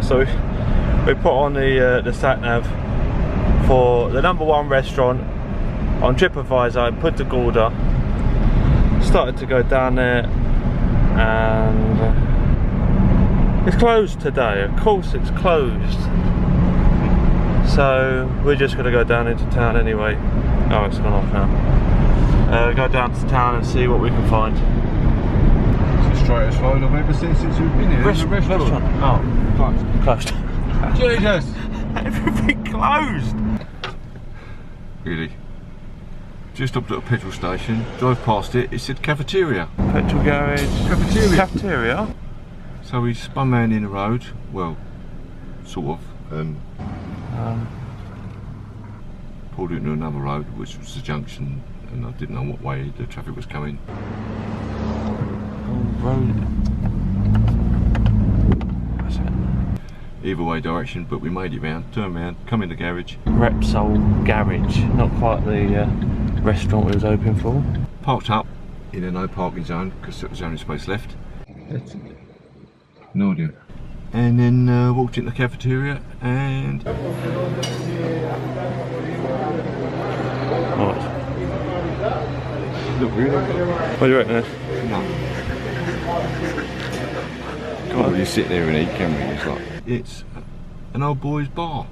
So we put on the sat nav for the #1 restaurant on TripAdvisor in Punta Gorda. Started to go down there, and it's closed today. Of course, it's closed. So we're just gonna go down into town anyway. Oh, it's gone off now. Go down to town and see what we can find. It's the straightest road I've ever seen since we've been here. Restaurant. Oh, closed. Jesus! Everything closed. Really? Just up at a petrol station, drove past it, it said cafeteria. Petrol garage. Cafeteria. So we spun round in the road, well, sort of, pulled into another road, which was the junction, and I didn't know what way the traffic was coming. Road. Either way direction, but we made it round, turned round, come in the garage. Repsol Garage, not quite the restaurant we was hoping for. Parked up in a no parking zone, because there was only space left. No idea. And then walked into the cafeteria and look really good. What do you reckon? No. Can't really sit there and eat, can we? It's like it's an old boy's bar,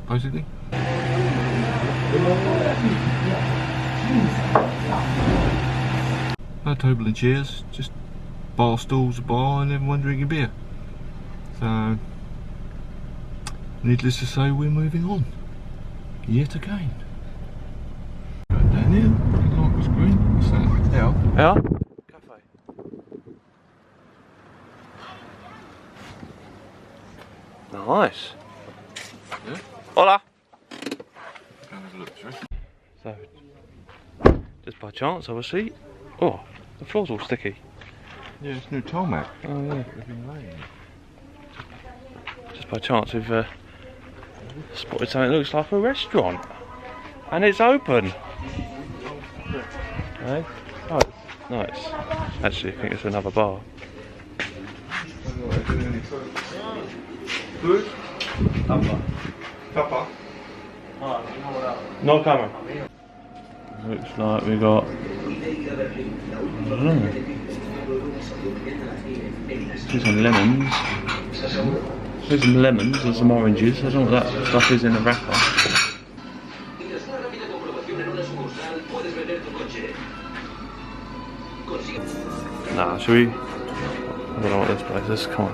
basically. No table and chairs, just bar stools, a bar, and everyone drinking beer. So, needless to say, we're moving on yet again. Right down here, the light was green. What's that? Yeah. Yeah? Cafe. Nice. Yeah. Hola. Go and have a look, shall we? So, just by chance, obviously. Oh, the floor's all sticky. Yeah, it's new tarmac. Oh yeah. We've been laying. Just by chance, we've spotted something that looks like a restaurant, and it's open. Hey? Oh, nice. Actually, I think it's another bar. Good. Papa. No camera. Looks like we got. I don't know. See some lemons. See some lemons and some oranges. I don't know what that stuff is in the wrapper. Nah, should we? I don't know what this place is. Come on.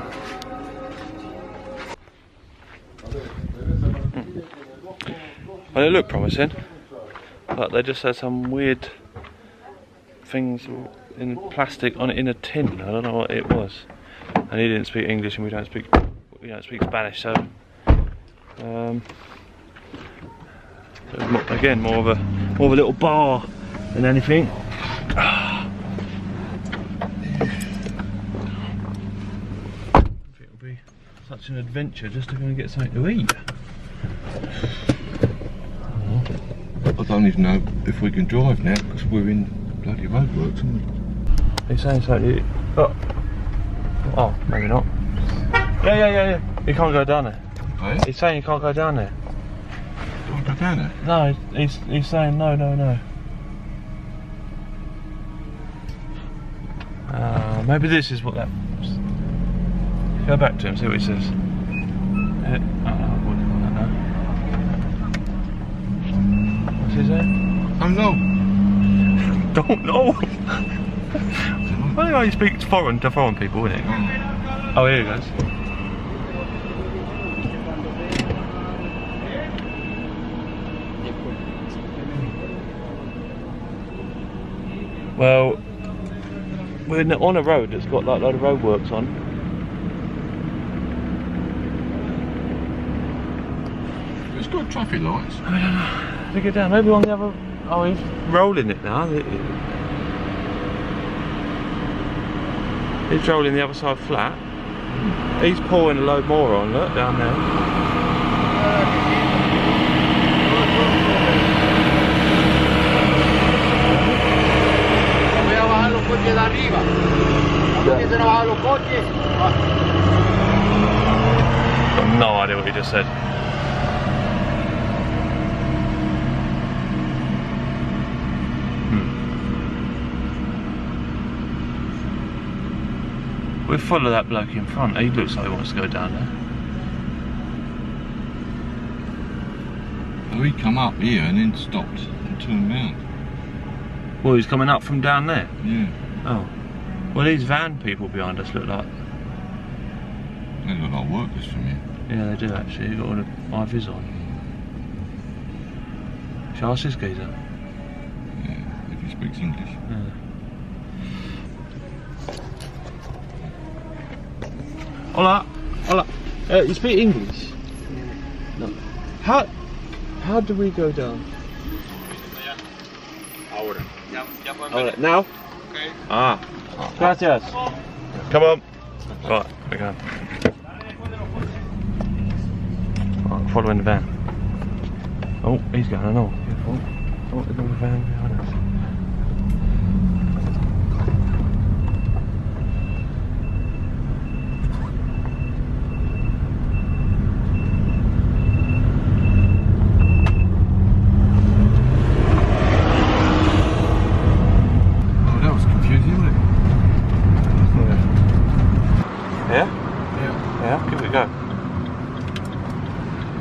Well, it looked promising, but they just had some weird things in plastic in a tin. I don't know what it was, and he didn't speak English, and we don't speak Spanish, so again more of a little bar than anything. It'll be such an adventure just to go and get something to eat. I don't even know if we can drive now because we're in bloody roadworks, aren't we? He's saying something. Oh, maybe not. Yeah. You can't go down there. Oh, yeah? He's saying you can't go down there. Can't go down there? No, he's saying no. Maybe this is what that. Go back to him, see what he says. I wouldn't know. What's he saying? Oh no. Don't know. Well, he speaks foreign to foreign people, isn't it? Oh, here he goes. Well, we're on a road that's got like a load of roadworks on. It's got traffic lights. I don't know. To get down, maybe on the other. Oh, he's rolling it now. He's rolling the other side flat. He's pouring a load more on, look, down there. Got no idea what he just said. We're full of that bloke in front. He looks like he wants to go down there. Oh, he come up here and then stopped and turned round. Well, he's coming up from down there. Yeah. Oh. Well, these van people behind us look like. They look like workers from here. Yeah, they do actually. They've got all the IVs on. Shall I ask this geezer? Yeah, if he speaks English. Yeah. Hola. You speak English? No. How do we go down? Ahora. Ahora. Now? Okay. Ah. Gracias. Come on. Right, we go. Right, following the van. Oh, he's going on. Careful. Oh, there's another van behind us.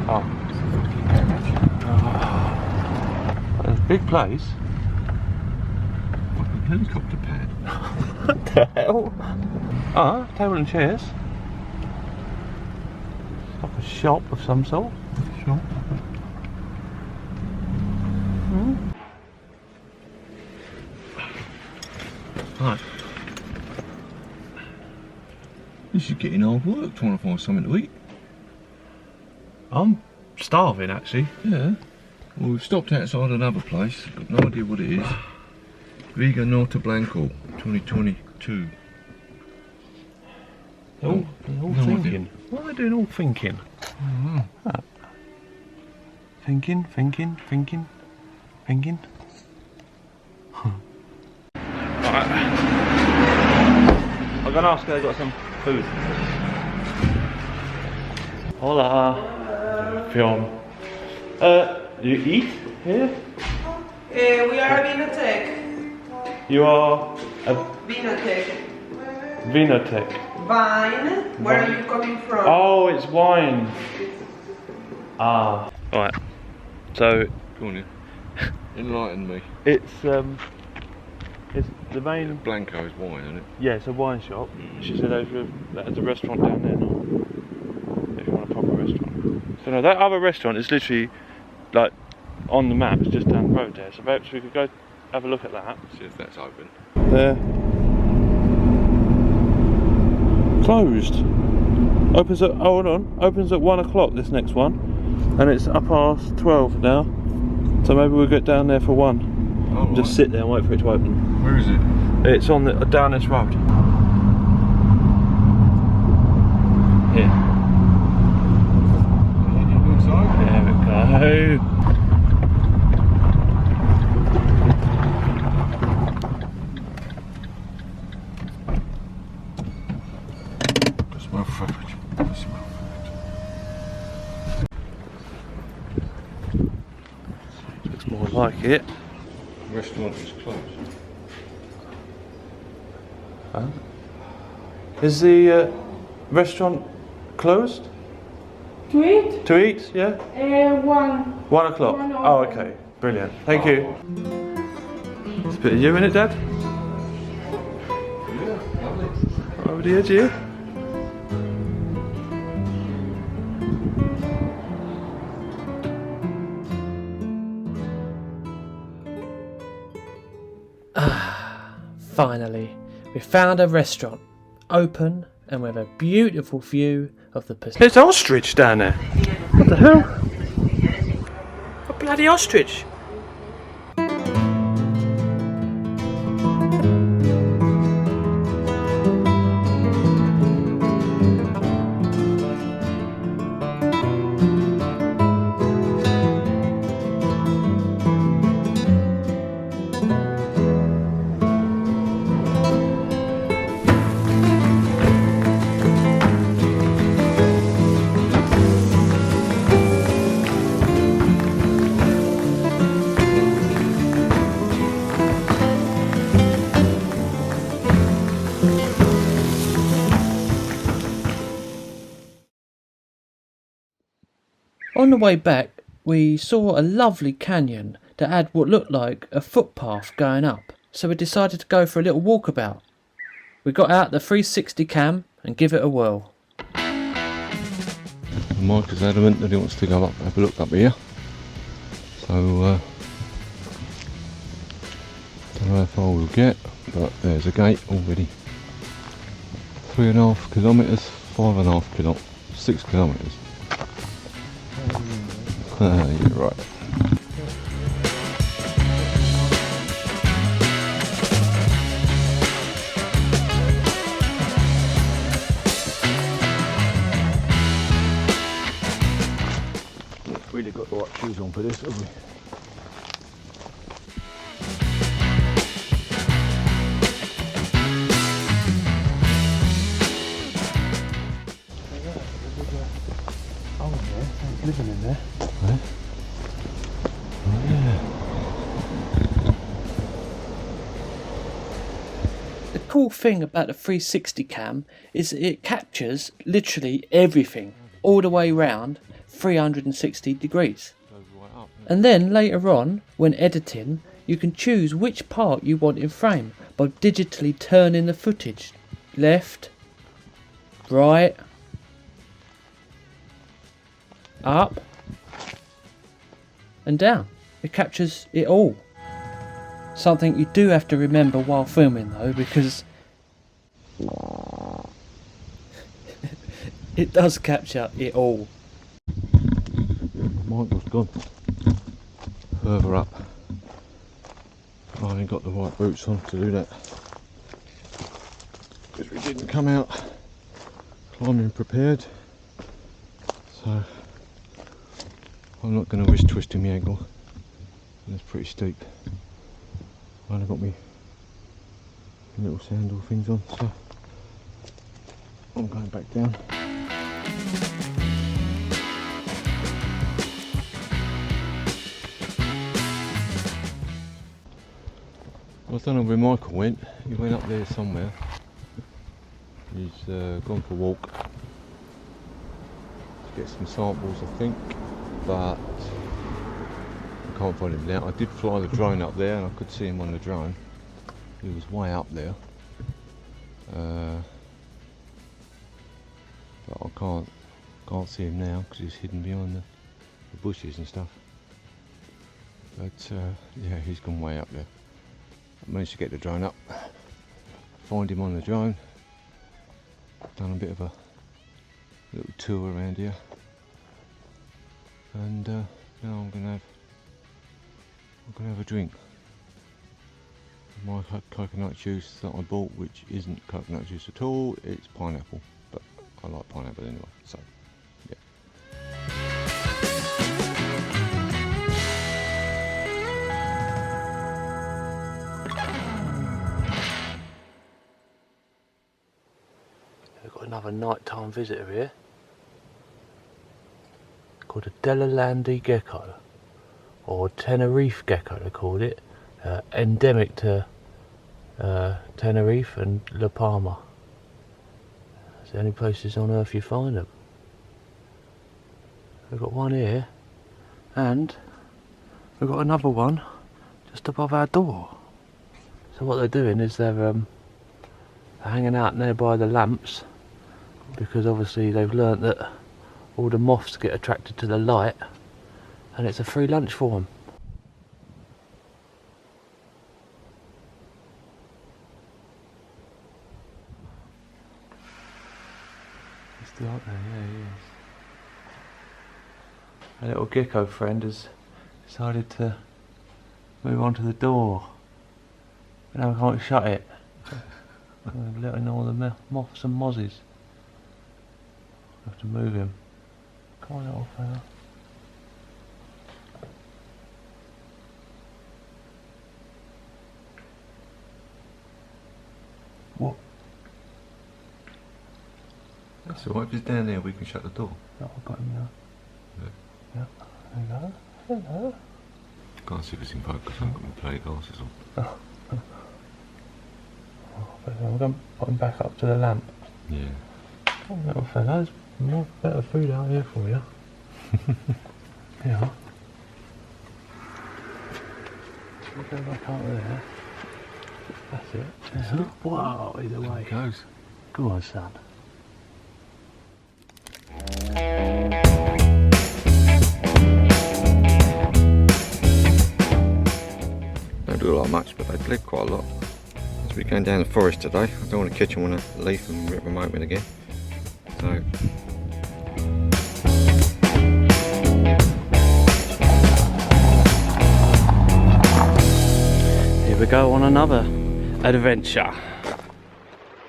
Oh. It's a big place. Fucking helicopter pad. What the hell? Ah, table and chairs. It's like a shop of some sort. Sure. Right. This is getting hard work trying to find something to eat. I'm starving actually. Yeah. Well, we've stopped outside another place. Got no idea what it is. Viga Norte Blanco, 2022. They're all No thinking. idea. What are they doing all thinking? Thinking. Right. I'm gonna ask her if they've got some food. Hola. Film. You eat here? We are Vinotech. You are a Vinotech. Vinotech. Vine. Where are you coming from? Oh, it's wine. Ah. Right. So Go on then. Enlighten me. it's the main. Blanco is wine, isn't it? Yeah, it's a wine shop. She said there's a restaurant down there now. If you want a proper restaurant. So no, that other restaurant is literally like on the map. It's just down the road there. So perhaps we could go have a look at that. See if that's open. There. Closed. Opens at opens at 1 o'clock. This next one, and it's up past 12 now. So maybe we'll get down there for 1. Oh, Just sit there and wait for it to open. Where is it? It's on the down this road. Here. There we go. Smell fabric. Smell Looks more like it. Restaurant is closed. Is the restaurant closed? To eat? To eat, yeah? 1. 1 o'clock. 1 Oh, o'clock. okay. Brilliant. Thank you. There's a bit of you in it, Dad? Over the edge here. Finally, we found a restaurant, open and with a beautiful view of the Pacific. There's ostrich down there. What the hell? A bloody ostrich. On the way back, we saw a lovely canyon that had what looked like a footpath going up, so we decided to go for a little walkabout. We got out the 360 cam and give it a whirl. Mike is adamant that he wants to go up, have a look up here. So, don't know how far we'll get, but there's a gate already. 3.5 kilometres, 5.5 kilometres, 6 kilometres. You're right. Really got the right shoes on for this, have we? Oh yeah, he's living in there. Right. Oh yeah. The cool thing about the 360 cam is that it captures literally everything, all the way round 360 degrees. And then later on, when editing, you can choose which part you want in frame by digitally turning the footage. Left, right, up and down. It captures it all. Something you do have to remember while filming though, because it does capture it all. Michael's gone further up. I haven't got the right boots on to do that because we didn't come out climbing prepared, so I'm not going to risk twisting my ankle. It's pretty steep. I've only got my little sandal things on, so I'm going back down. I don't know where Michael went. He went up there somewhere. He's gone for a walk to get some samples, I think, but I can't find him now. I did fly the drone up there and I could see him on the drone. He was way up there, but I can't see him now because he's hidden behind the bushes and stuff. But yeah, he's gone way up there. I managed to get the drone up, find him on the drone, done a bit of a little tour around here, and now I'm gonna have a drink. My coconut juice that I bought, which isn't coconut juice at all, it's pineapple, but I like pineapple anyway, so yeah. We've got another nighttime visitor here, called a Delalandi gecko, or Tenerife gecko they called it, endemic to Tenerife and La Palma. It's the only places on earth you find them. We've got one here, and we've got another one just above our door. So what they're doing is they're hanging out nearby the lamps, because obviously they've learnt that all the moths get attracted to the light, and it's a free lunch for them. He's still up there, yeah, he is. Our little gecko friend has decided to move onto the door, but now we can't shut it. We're letting all the moths and mozzies. Have to move him. Come on, little fella. What? That's alright, if he's down there we can shut the door. No, I've got him now. Yeah. Hello. Hello. Can't see if it's in focus, I haven't got my play glasses on. I'm going to put him back up to the lamp. Yeah. Oh, little fella, there's more better food out here for you. Yeah. We'll go back up there. That's it. Yeah. Wow, either way. It goes. Go on, son. Don't do a lot much, but they bled quite a lot. As we're going down the forest today, I don't want to catch them on a leaf and rip them open again. So here we go on another adventure.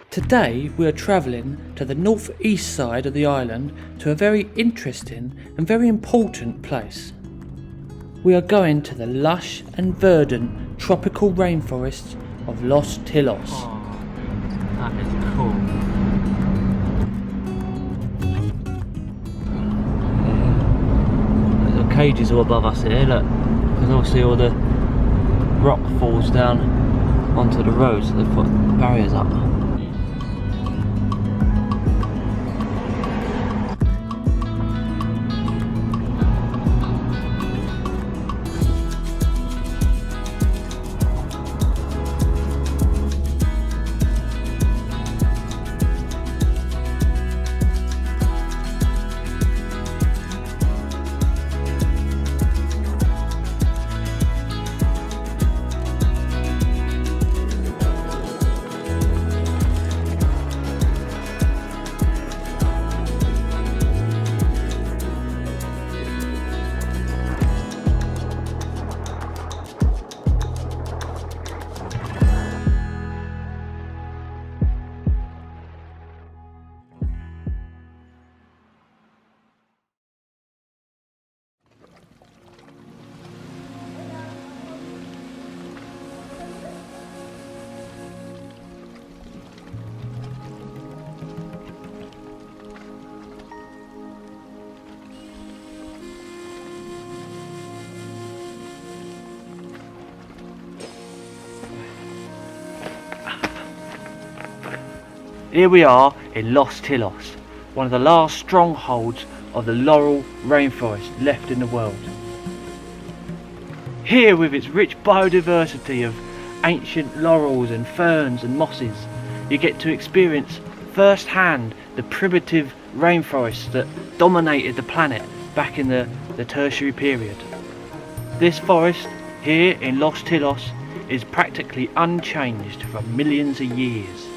Today we are travelling to the northeast side of the island to a very interesting and very important place. We are going to the lush and verdant tropical rainforests of Los Tilos. Oh, that is cool. There's little cages all above us here, look, because obviously all the rock falls down onto the road, so they've put barriers up. Here we are in Los Tilos, one of the last strongholds of the laurel rainforest left in the world. Here, with its rich biodiversity of ancient laurels and ferns and mosses, you get to experience firsthand the primitive rainforests that dominated the planet back in the tertiary period. This forest here in Los Tilos is practically unchanged for millions of years.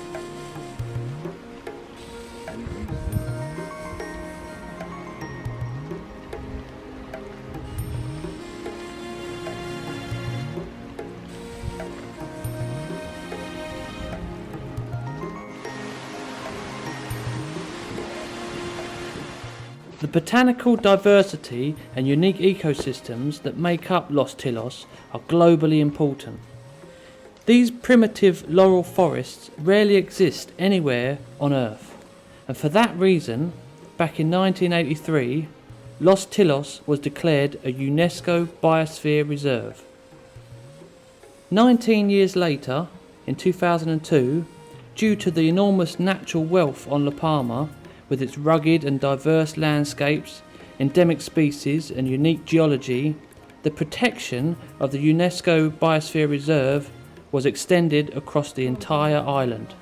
The botanical diversity and unique ecosystems that make up Los Tilos are globally important. These primitive laurel forests rarely exist anywhere on Earth, and for that reason, back in 1983, Los Tilos was declared a UNESCO Biosphere Reserve. 19 years later, in 2002, due to the enormous natural wealth on La Palma, with its rugged and diverse landscapes, endemic species and unique geology, the protection of the UNESCO Biosphere Reserve was extended across the entire island.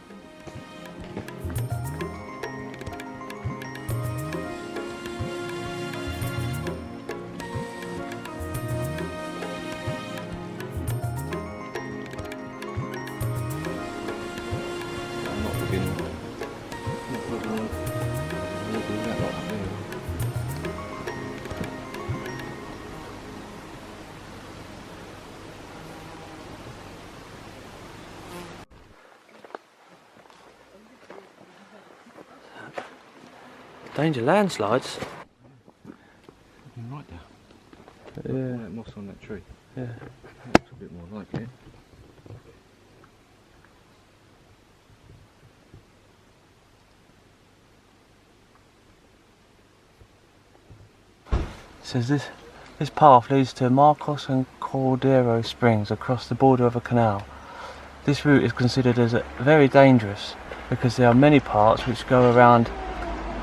Danger landslides. Right there. Yeah. That moss on that tree. Yeah. Looks a bit more like it. Says this path leads to Marcos and Cordero Springs across the border of a canal. This route is considered as very dangerous because there are many parts which go around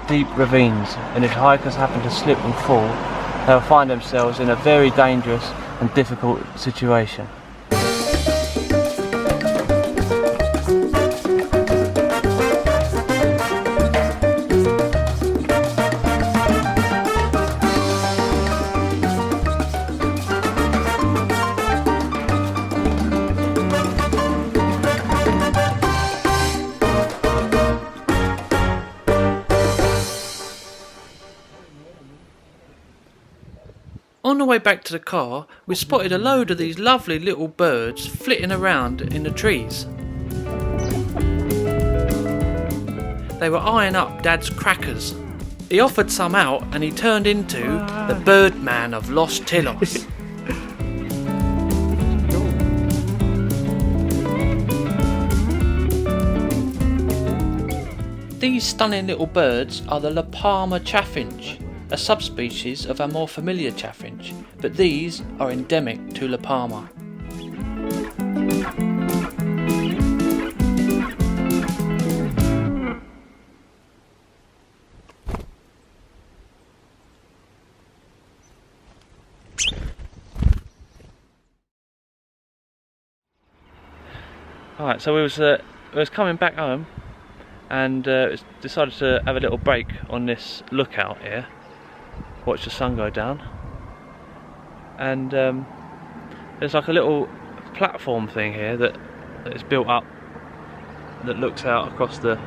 deep ravines, and if hikers happen to slip and fall, they'll find themselves in a very dangerous and difficult situation. On the way back to the car, we spotted a load of these lovely little birds flitting around in the trees. They were eyeing up Dad's crackers. He offered some out and he turned into the Birdman of Los Tilos. These stunning little birds are the La Palma chaffinch, a subspecies of our more familiar chaffinch, but these are endemic to La Palma. Alright, so we was coming back home and decided to have a little break on this lookout here. Watch the sun go down, and there's like a little platform thing here that is built up that looks out across the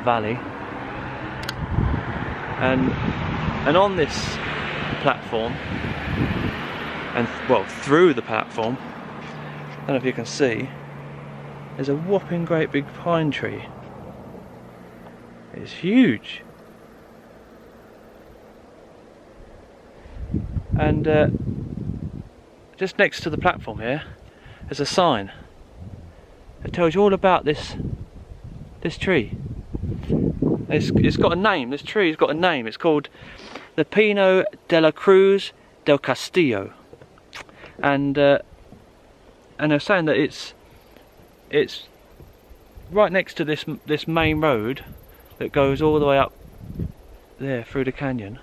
valley, and on this platform, and well through the platform, I don't know if you can see, there's a whopping great big pine tree. It's huge. And just next to the platform here, there's a sign that tells you all about this tree. It's got a name. This tree's got a name. It's called the Pino de la Cruz del Castillo, and they're saying that it's right next to this main road that goes all the way up there through the canyon.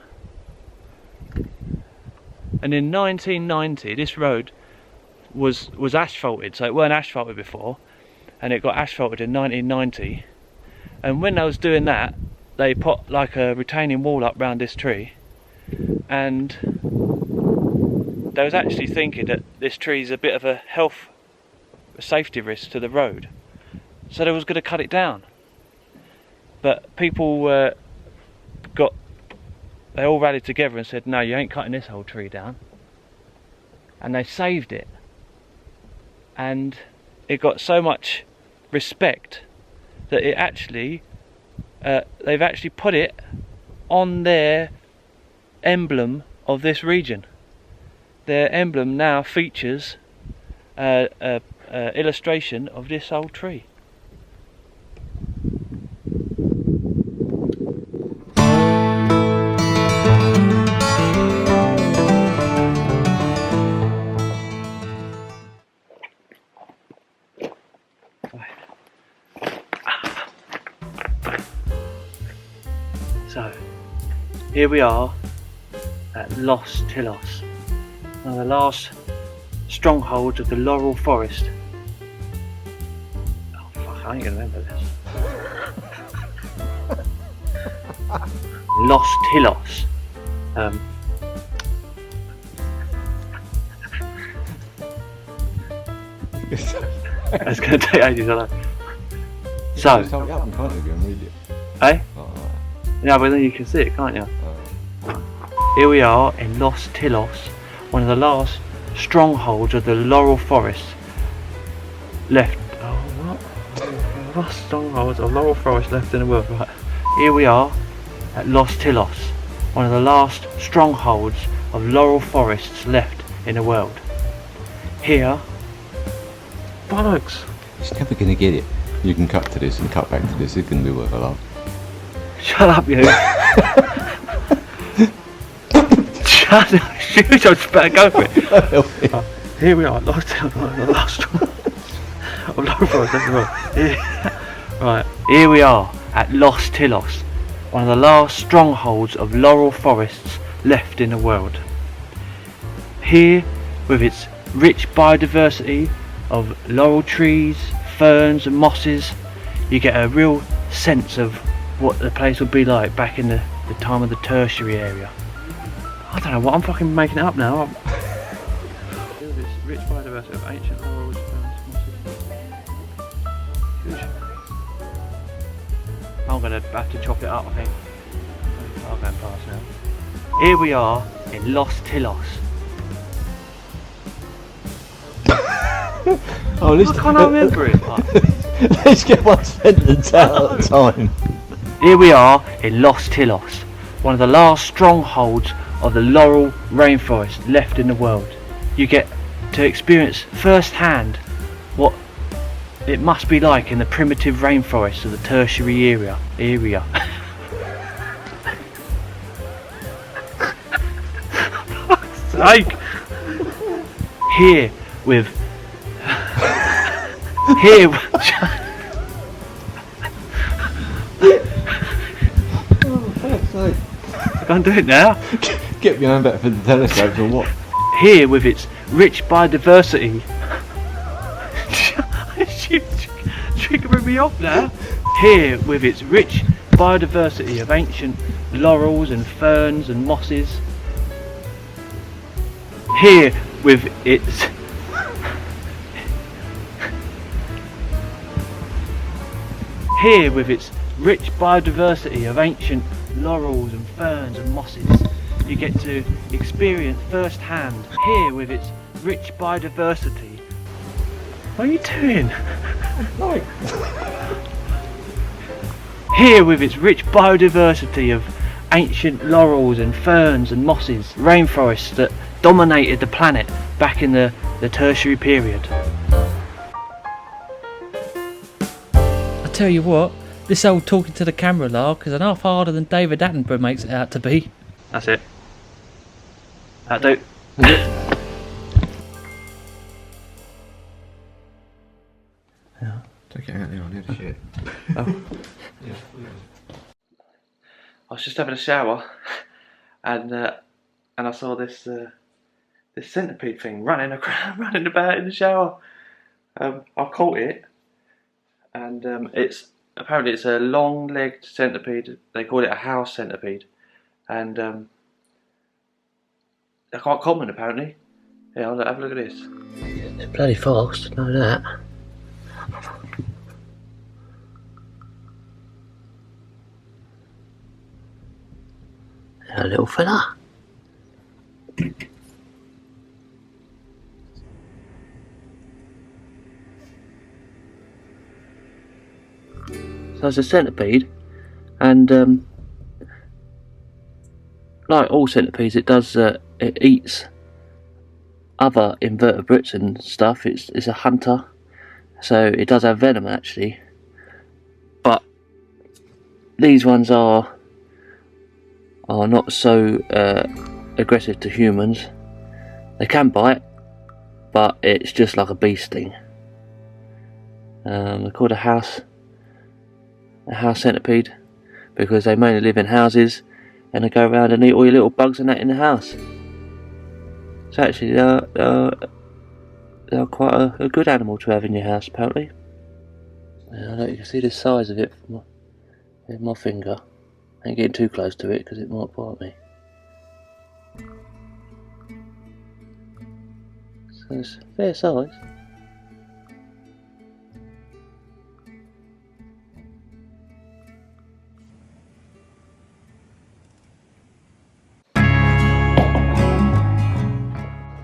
And in 1990, this road was asphalted, so it weren't asphalted before, and it got asphalted in 1990. And when they was doing that, they put like a retaining wall up round this tree, and they was actually thinking that this tree is a bit of a safety risk to the road, so they was going to cut it down. But people they all rallied together and said, no, you ain't cutting this whole tree down. And they saved it. And it got so much respect that it actually, they've actually put it on their emblem of this region. Their emblem now features an illustration of this old tree. So, here we are at Los Tilos, one of the last strongholds of the laurel forest. Oh fuck, I ain't gonna remember this. Los Tilos. It's gonna take ages, I know. So, Just hold it up in front of you and read it. eh? Oh, Yeah, but then you can see it, can't you? right. Here we are in Los Tilos, one of the last strongholds of the laurel forest left. Oh, what? Last strongholds of laurel forest left in the world. Right. Here we are at Los Tilos, one of the last strongholds of laurel forests left in the world. Here, bollocks. It's never going to get it. You can cut to this and cut back to this. It's going to be worth a laugh. Shut up, you. Shut up. Shoot, I just better go for it. Here we are, Los Tilos, the last of laurel forest left in the world. Right, here we are at Los Tilos, one of the last strongholds of laurel forests left in the world. Here, with its rich biodiversity of laurel trees, ferns and mosses, you get a real sense of what the place would be like back in the time of the tertiary area. I don't know what, I'm fucking making it up now. With its rich biodiversity of ancient laurels, ferns, mosses. Huge. I'm gonna have to chop it up, I think. I'll go past now. Here we are in Los Tilos. Oh, listen. I can't remember it. Let's get one sentence out at a time. Here we are in Los Tilos, one of the last strongholds of the laurel rainforest left in the world. You get to experience firsthand what it must be like in the primitive rainforests of the tertiary area. Fuck's sake! Here with I can't do it now. Get your hand back for the telescopes or what? Here with its rich biodiversity. She's triggering me off now. Here with its rich biodiversity of ancient laurels and ferns and mosses. Here with its rich biodiversity of ancient laurels and ferns and mosses, you get to experience firsthand. Here with its rich biodiversity. What are you doing? Here with its rich biodiversity of ancient laurels and ferns and mosses, rainforests that dominated the planet back in the tertiary period. I tell you what, this old talking to the camera lark is an half harder than David Attenborough makes it out to be. That's it. That do. Take it out there, I'll do the shit. just having a shower, and I saw this this centipede thing running about in the shower. I caught it, and apparently it's a long-legged centipede. They call it a house centipede, and they're quite common apparently. Yeah, I'll have a look at this. It's bloody fast, know that. A little fella. So it's a centipede, and like all centipedes, it eats other invertebrates and stuff. It's a hunter, so it does have venom actually. But these ones are not so aggressive to humans. They can bite, but it's just like a bee sting. They're called a house centipede because they mainly live in houses and they go around and eat all your little bugs and that in the house. So actually they're quite a good animal to have in your house apparently. Yeah, you can see the size of it from my finger. I ain't getting too close to it because it might bite me. So it's fair size.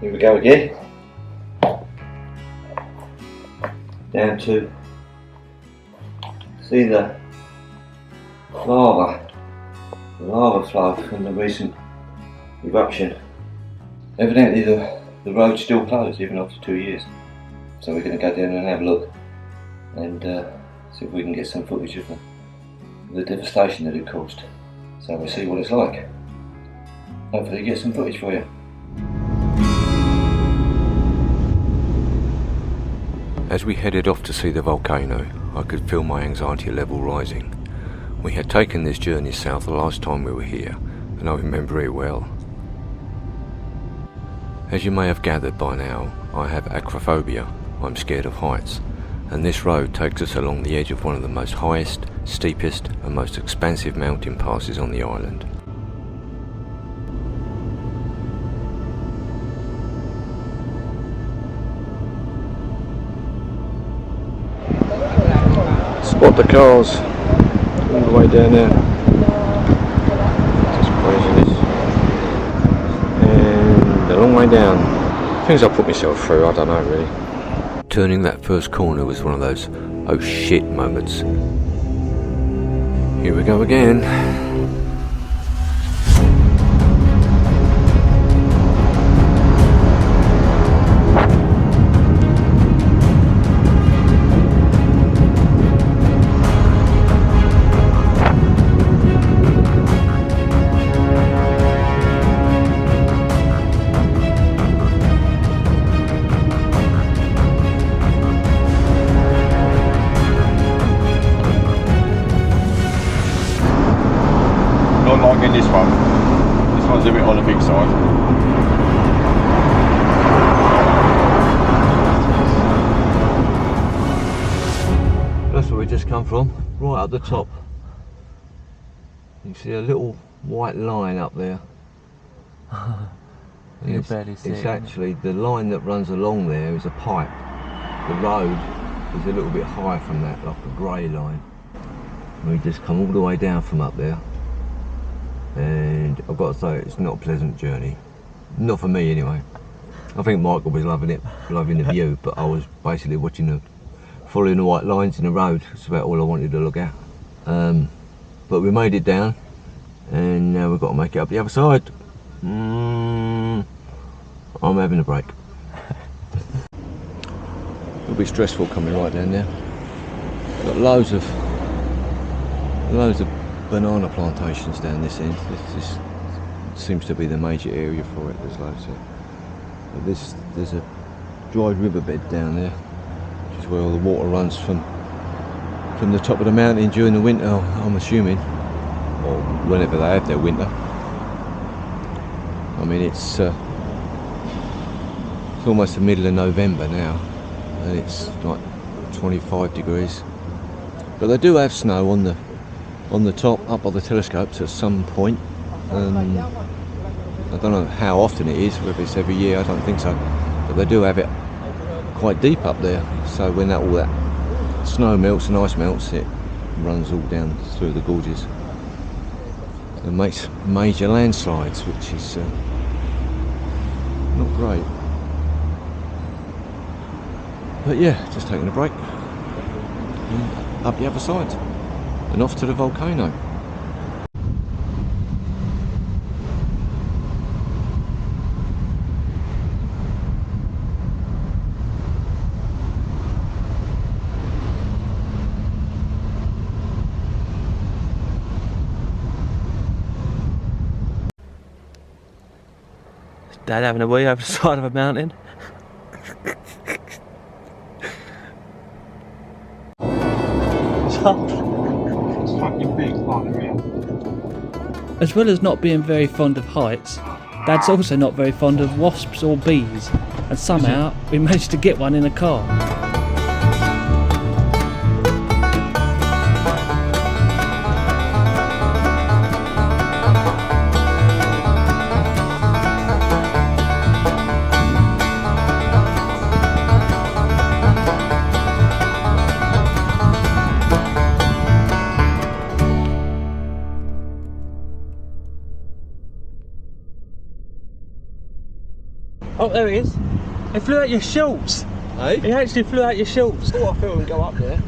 Here we go again. Down to see the lava flow from the recent eruption. Evidently the road's still closed even after 2 years. So we're going to go down and have a look and see if we can get some footage of the devastation that it caused. So we'll see what it's like. Hopefully get some footage for you. As we headed off to see the volcano, I could feel my anxiety level rising. We had taken this journey south the last time we were here, and I remember it well. As you may have gathered by now, I have acrophobia. I'm scared of heights, and this road takes us along the edge of one of the most highest, steepest and most expansive mountain passes on the island. Spot the cars all the way down there. Just craziness. And a long way down. Things I put myself through, I don't know really. Turning that first corner was one of those oh shit moments. Here we go again. Not liking this one. This one's a bit on the big side. That's where we just come from, right up the top. You can see a little white line up there. You can barely see it's it, actually the line that runs along there is a pipe. The road is a little bit higher from that, like a grey line. We just come all the way down from up there, and I've got to say it's not a pleasant journey. Not for me anyway. I think Michael was loving it, loving the view, but I was basically following the white lines in the road. That's about all I wanted to look at. But we made it down, and now we've got to make it up the other side. I'm having a break. It'll be stressful coming right down there. Got loads of banana plantations down this end. This seems to be the major area for it. There's loads of. But there's a dry riverbed down there, which is where all the water runs from the top of the mountain during the winter, I'm assuming. or whenever they have their winter. I mean, it's almost the middle of November now, and it's like 25 degrees. But they do have snow on the top, up by the telescopes at some point. I don't know how often it is, whether it's every year, I don't think so. But they do have it quite deep up there, so when all that snow melts and ice melts, it runs all down through the gorges and makes major landslides, which is not great. But yeah, just taking a break and up the other side and off to the volcano. Dad having a wee over the side of a mountain. It's fucking big, As well as not being very fond of heights, Dad's also not very fond of wasps or bees, and somehow we managed to get one in a car. Oh, there he is. He flew out your shorts. Hey? He actually flew out your shorts. Oh, I feel him go up there.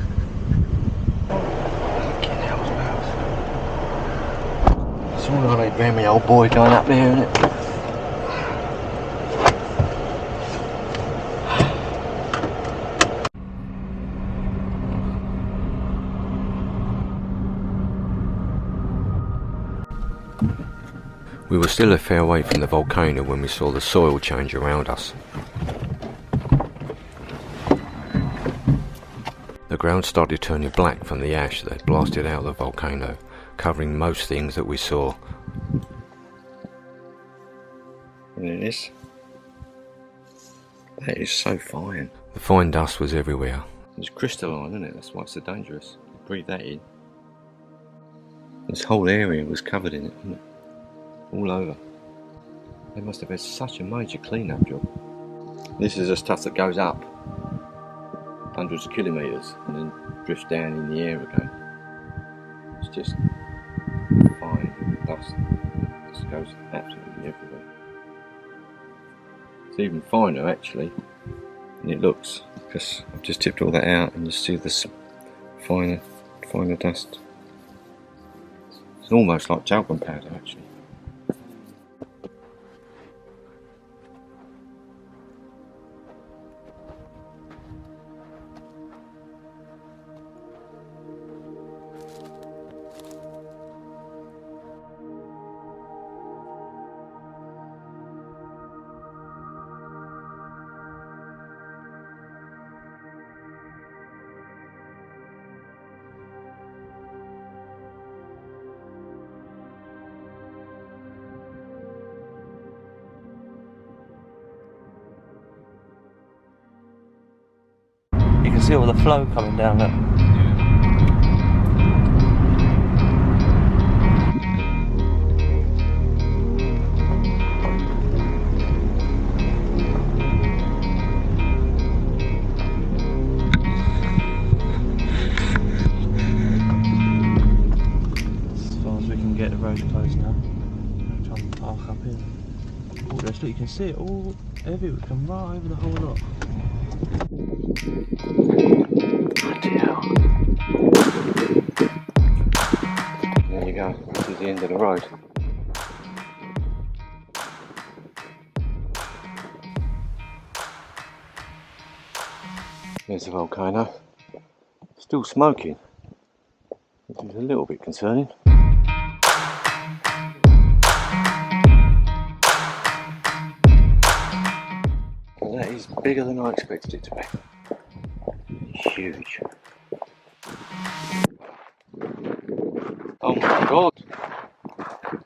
It's all right around me old boy going up there, isn't it? We were still a fair way from the volcano when we saw the soil change around us. The ground started turning black from the ash that blasted out of the volcano, covering most things that we saw. Look at this. That is so fine. The fine dust was everywhere. It's crystalline, isn't it? That's why it's so dangerous. Breathe that in. This whole area was covered in it, wasn't it? All over. They must have had such a major clean-up job. This is the stuff that goes up hundreds of kilometres and then drifts down in the air again. It's just fine dust. It just goes absolutely everywhere. It's even finer actually than it looks, because I've just tipped all that out and you see this finer dust. It's almost like talcum powder actually. You can see all the flow coming down there. As far as we can get, the road closed now. Try and park up here. Oh, look, you can see it all everywhere. We come right over the whole lot. Bloody hell. There you go, this is the end of the road. There's the volcano. Still smoking, which is a little bit concerning. Well, that is bigger than I expected it to be. Huge. Oh my god!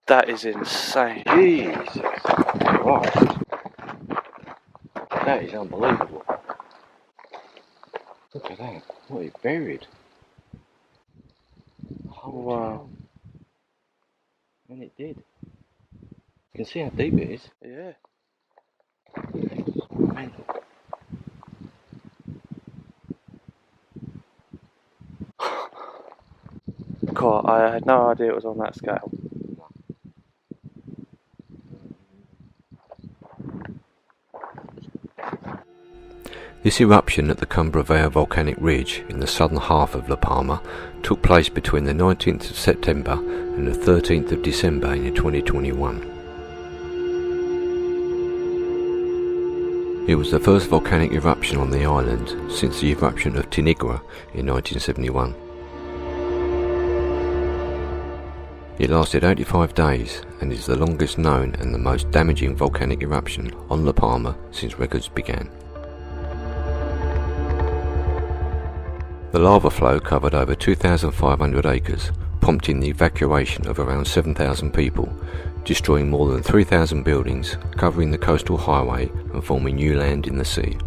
That is insane. Jesus Christ. That is unbelievable. Look at that. What it buried. Whole Wow. town. And it did. You can see how deep it is. Yeah. Mental. God, I had no idea it was on that scale. This eruption at the Cumbravea volcanic ridge in the southern half of La Palma took place between the 19th of September and the 13th of December in 2021. It was the first volcanic eruption on the island since the eruption of Tinigua in 1971. It lasted 85 days and is the longest known and the most damaging volcanic eruption on La Palma since records began. The lava flow covered over 2,500 acres, prompting the evacuation of around 7,000 people, destroying more than 3,000 buildings, covering the coastal highway and forming new land in the sea.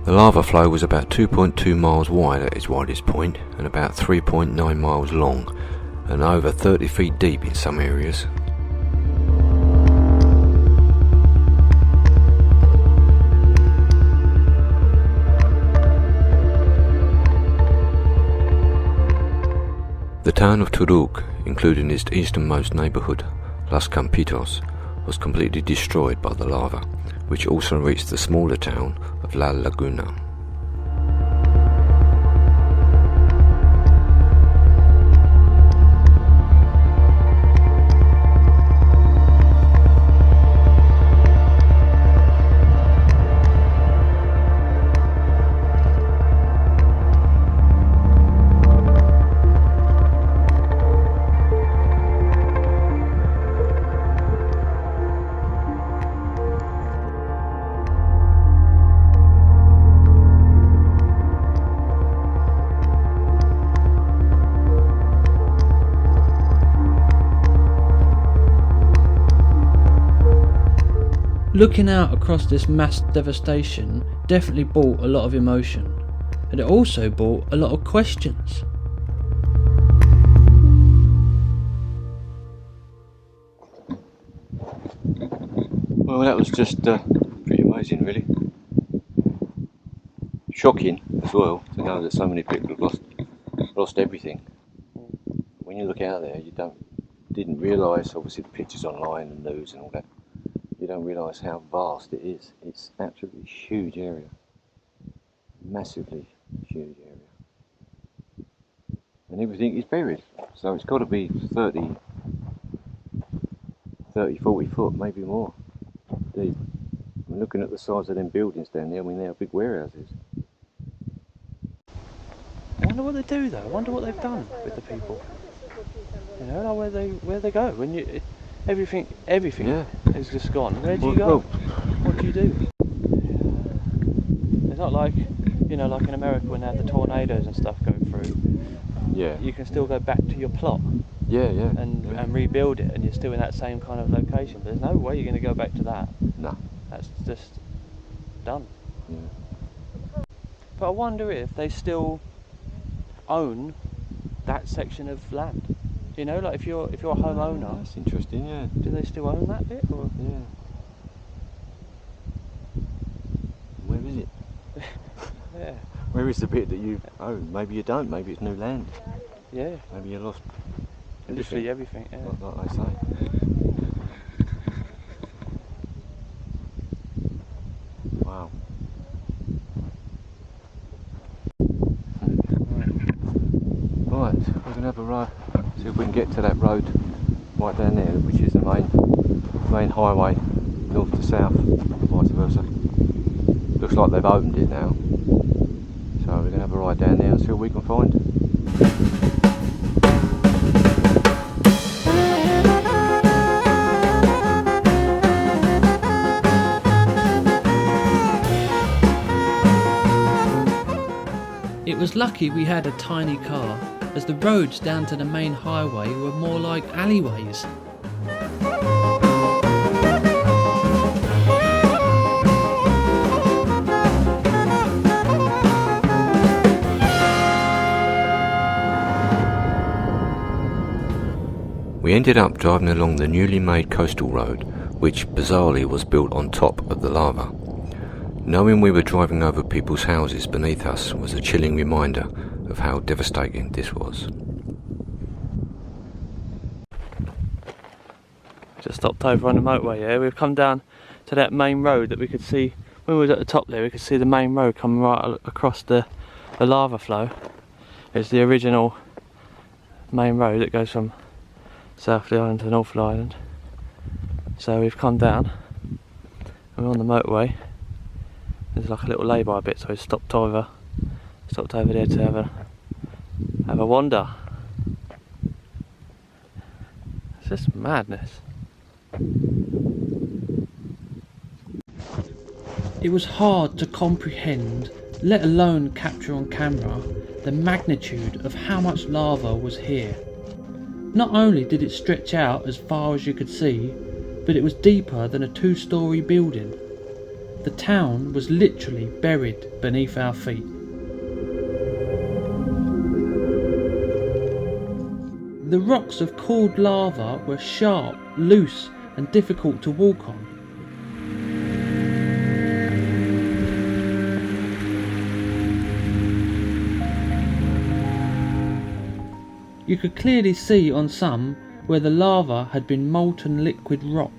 The lava flow was about 2.2 miles wide at its widest point and about 3.9 miles long, and over 30 feet deep in some areas. The town of Turuk, including its easternmost neighbourhood, Los Campitos, was completely destroyed by the lava, which also reached the smaller town of La Laguna. Looking out across this mass devastation definitely brought a lot of emotion, and it also brought a lot of questions. Well, that was just pretty amazing, really. Shocking as well to know that so many people have lost everything. When you look out there, you didn't realise, obviously the pictures online and news and all that, you don't realise how vast it is. It's absolutely huge area, massively huge area, and everything is buried. So it's got to be 30, 40 foot, maybe more deep. I'm looking at the size of them buildings down there. I mean, they're big warehouses. I wonder what they do though. I wonder what they've done with the people. You know, like where they go when you everything Yeah. is just gone. Where do you go? What do you do? It's not like, you know, like in America when they have the tornadoes and stuff go through. Yeah. You can still go back to your plot Yeah. and rebuild it, and you're still in that same kind of location. But there's no way you're going to go back to that. No. That's just done. Yeah. But I wonder if they still own that section of land. You know, like if you're a homeowner, That's interesting. Yeah. do they still own that bit? Or? Yeah. Where is it? Yeah. Where is the bit that you own? Maybe you don't. Maybe it's new land. Yeah. Maybe you lost Literally everything. Yeah. like they say. Wow. Right, we're going to have a ride, see if we can get to that road right down there, which is the main highway, north to south, vice versa. Looks like they've opened it now, so we're going to have a ride down there and see what we can find. It was lucky we had a tiny car, as the roads down to the main highway were more like alleyways. We ended up driving along the newly made coastal road, which bizarrely was built on top of the lava. Knowing we were driving over people's houses beneath us was a chilling reminder of how devastating this was. Just stopped over on the motorway here. We've come down to that main road that we could see when we was at the top there. We could see the main road coming right across the lava flow. It's the original main road that goes from south of the island to the north of the island. So we've come down and we're on the motorway. There's like a little lay-by bit, so we stopped over there to have a wander. It's just madness. It was hard to comprehend, let alone capture on camera, the magnitude of how much lava was here. Not only did it stretch out as far as you could see, but it was deeper than a 2-story building. The town was literally buried beneath our feet. The rocks of cooled lava were sharp, loose and difficult to walk on. You could clearly see on some where the lava had been molten liquid rock.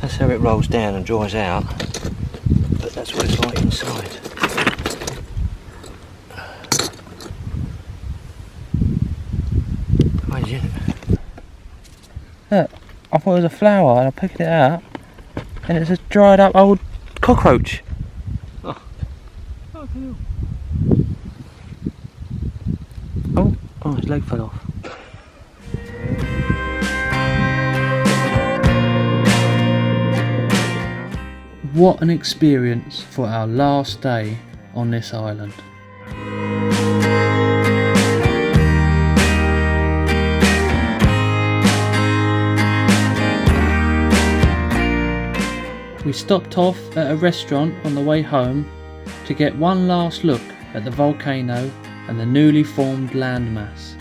That's how it rolls down and dries out, but that's what it's like inside. Crazy, isn't it? Look, I thought it was a flower and I picked it out and it's a dried up old cockroach. Oh, his leg fell off. What an experience for our last day on this island. We stopped off at a restaurant on the way home to get one last look at the volcano and the newly formed landmass.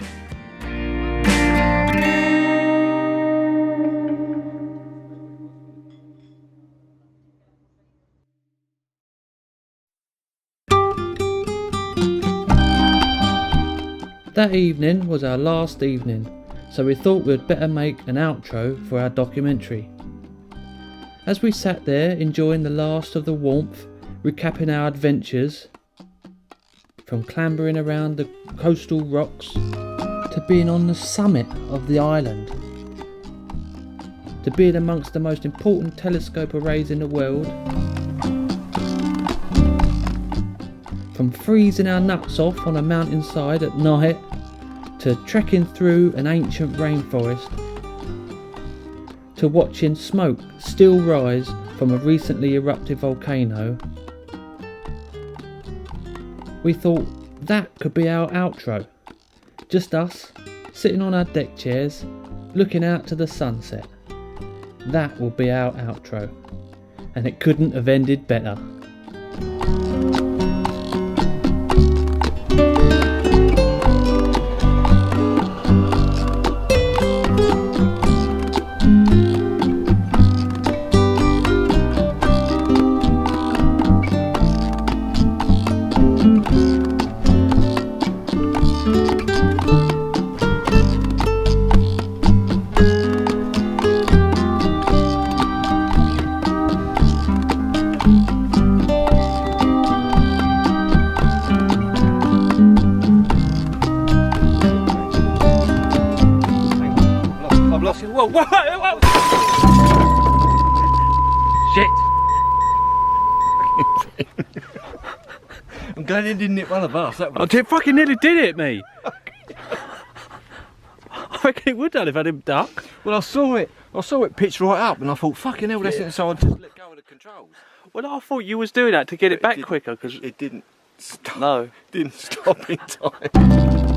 That evening was our last evening, so we thought we'd better make an outro for our documentary. As we sat there enjoying the last of the warmth, recapping our adventures, from clambering around the coastal rocks to being on the summit of the island, to being amongst the most important telescope arrays in the world, from freezing our nuts off on a mountainside at night to trekking through an ancient rainforest, to watching smoke still rise from a recently erupted volcano, we thought that could be our outro. Just us, sitting on our deck chairs, looking out to the sunset. That will be our outro. And it couldn't have ended better. Whoa, whoa, whoa! Shit! I'm glad it didn't hit one of us. That was... Oh, it fucking nearly did hit me! I reckon it would have done if I didn't duck. Well, I saw it I saw it pitch right up and I thought, fucking hell, that's it. So I just let go of the controls. Well, I thought you was doing that to get it back quicker, because It didn't stop. no. Didn't stop in time.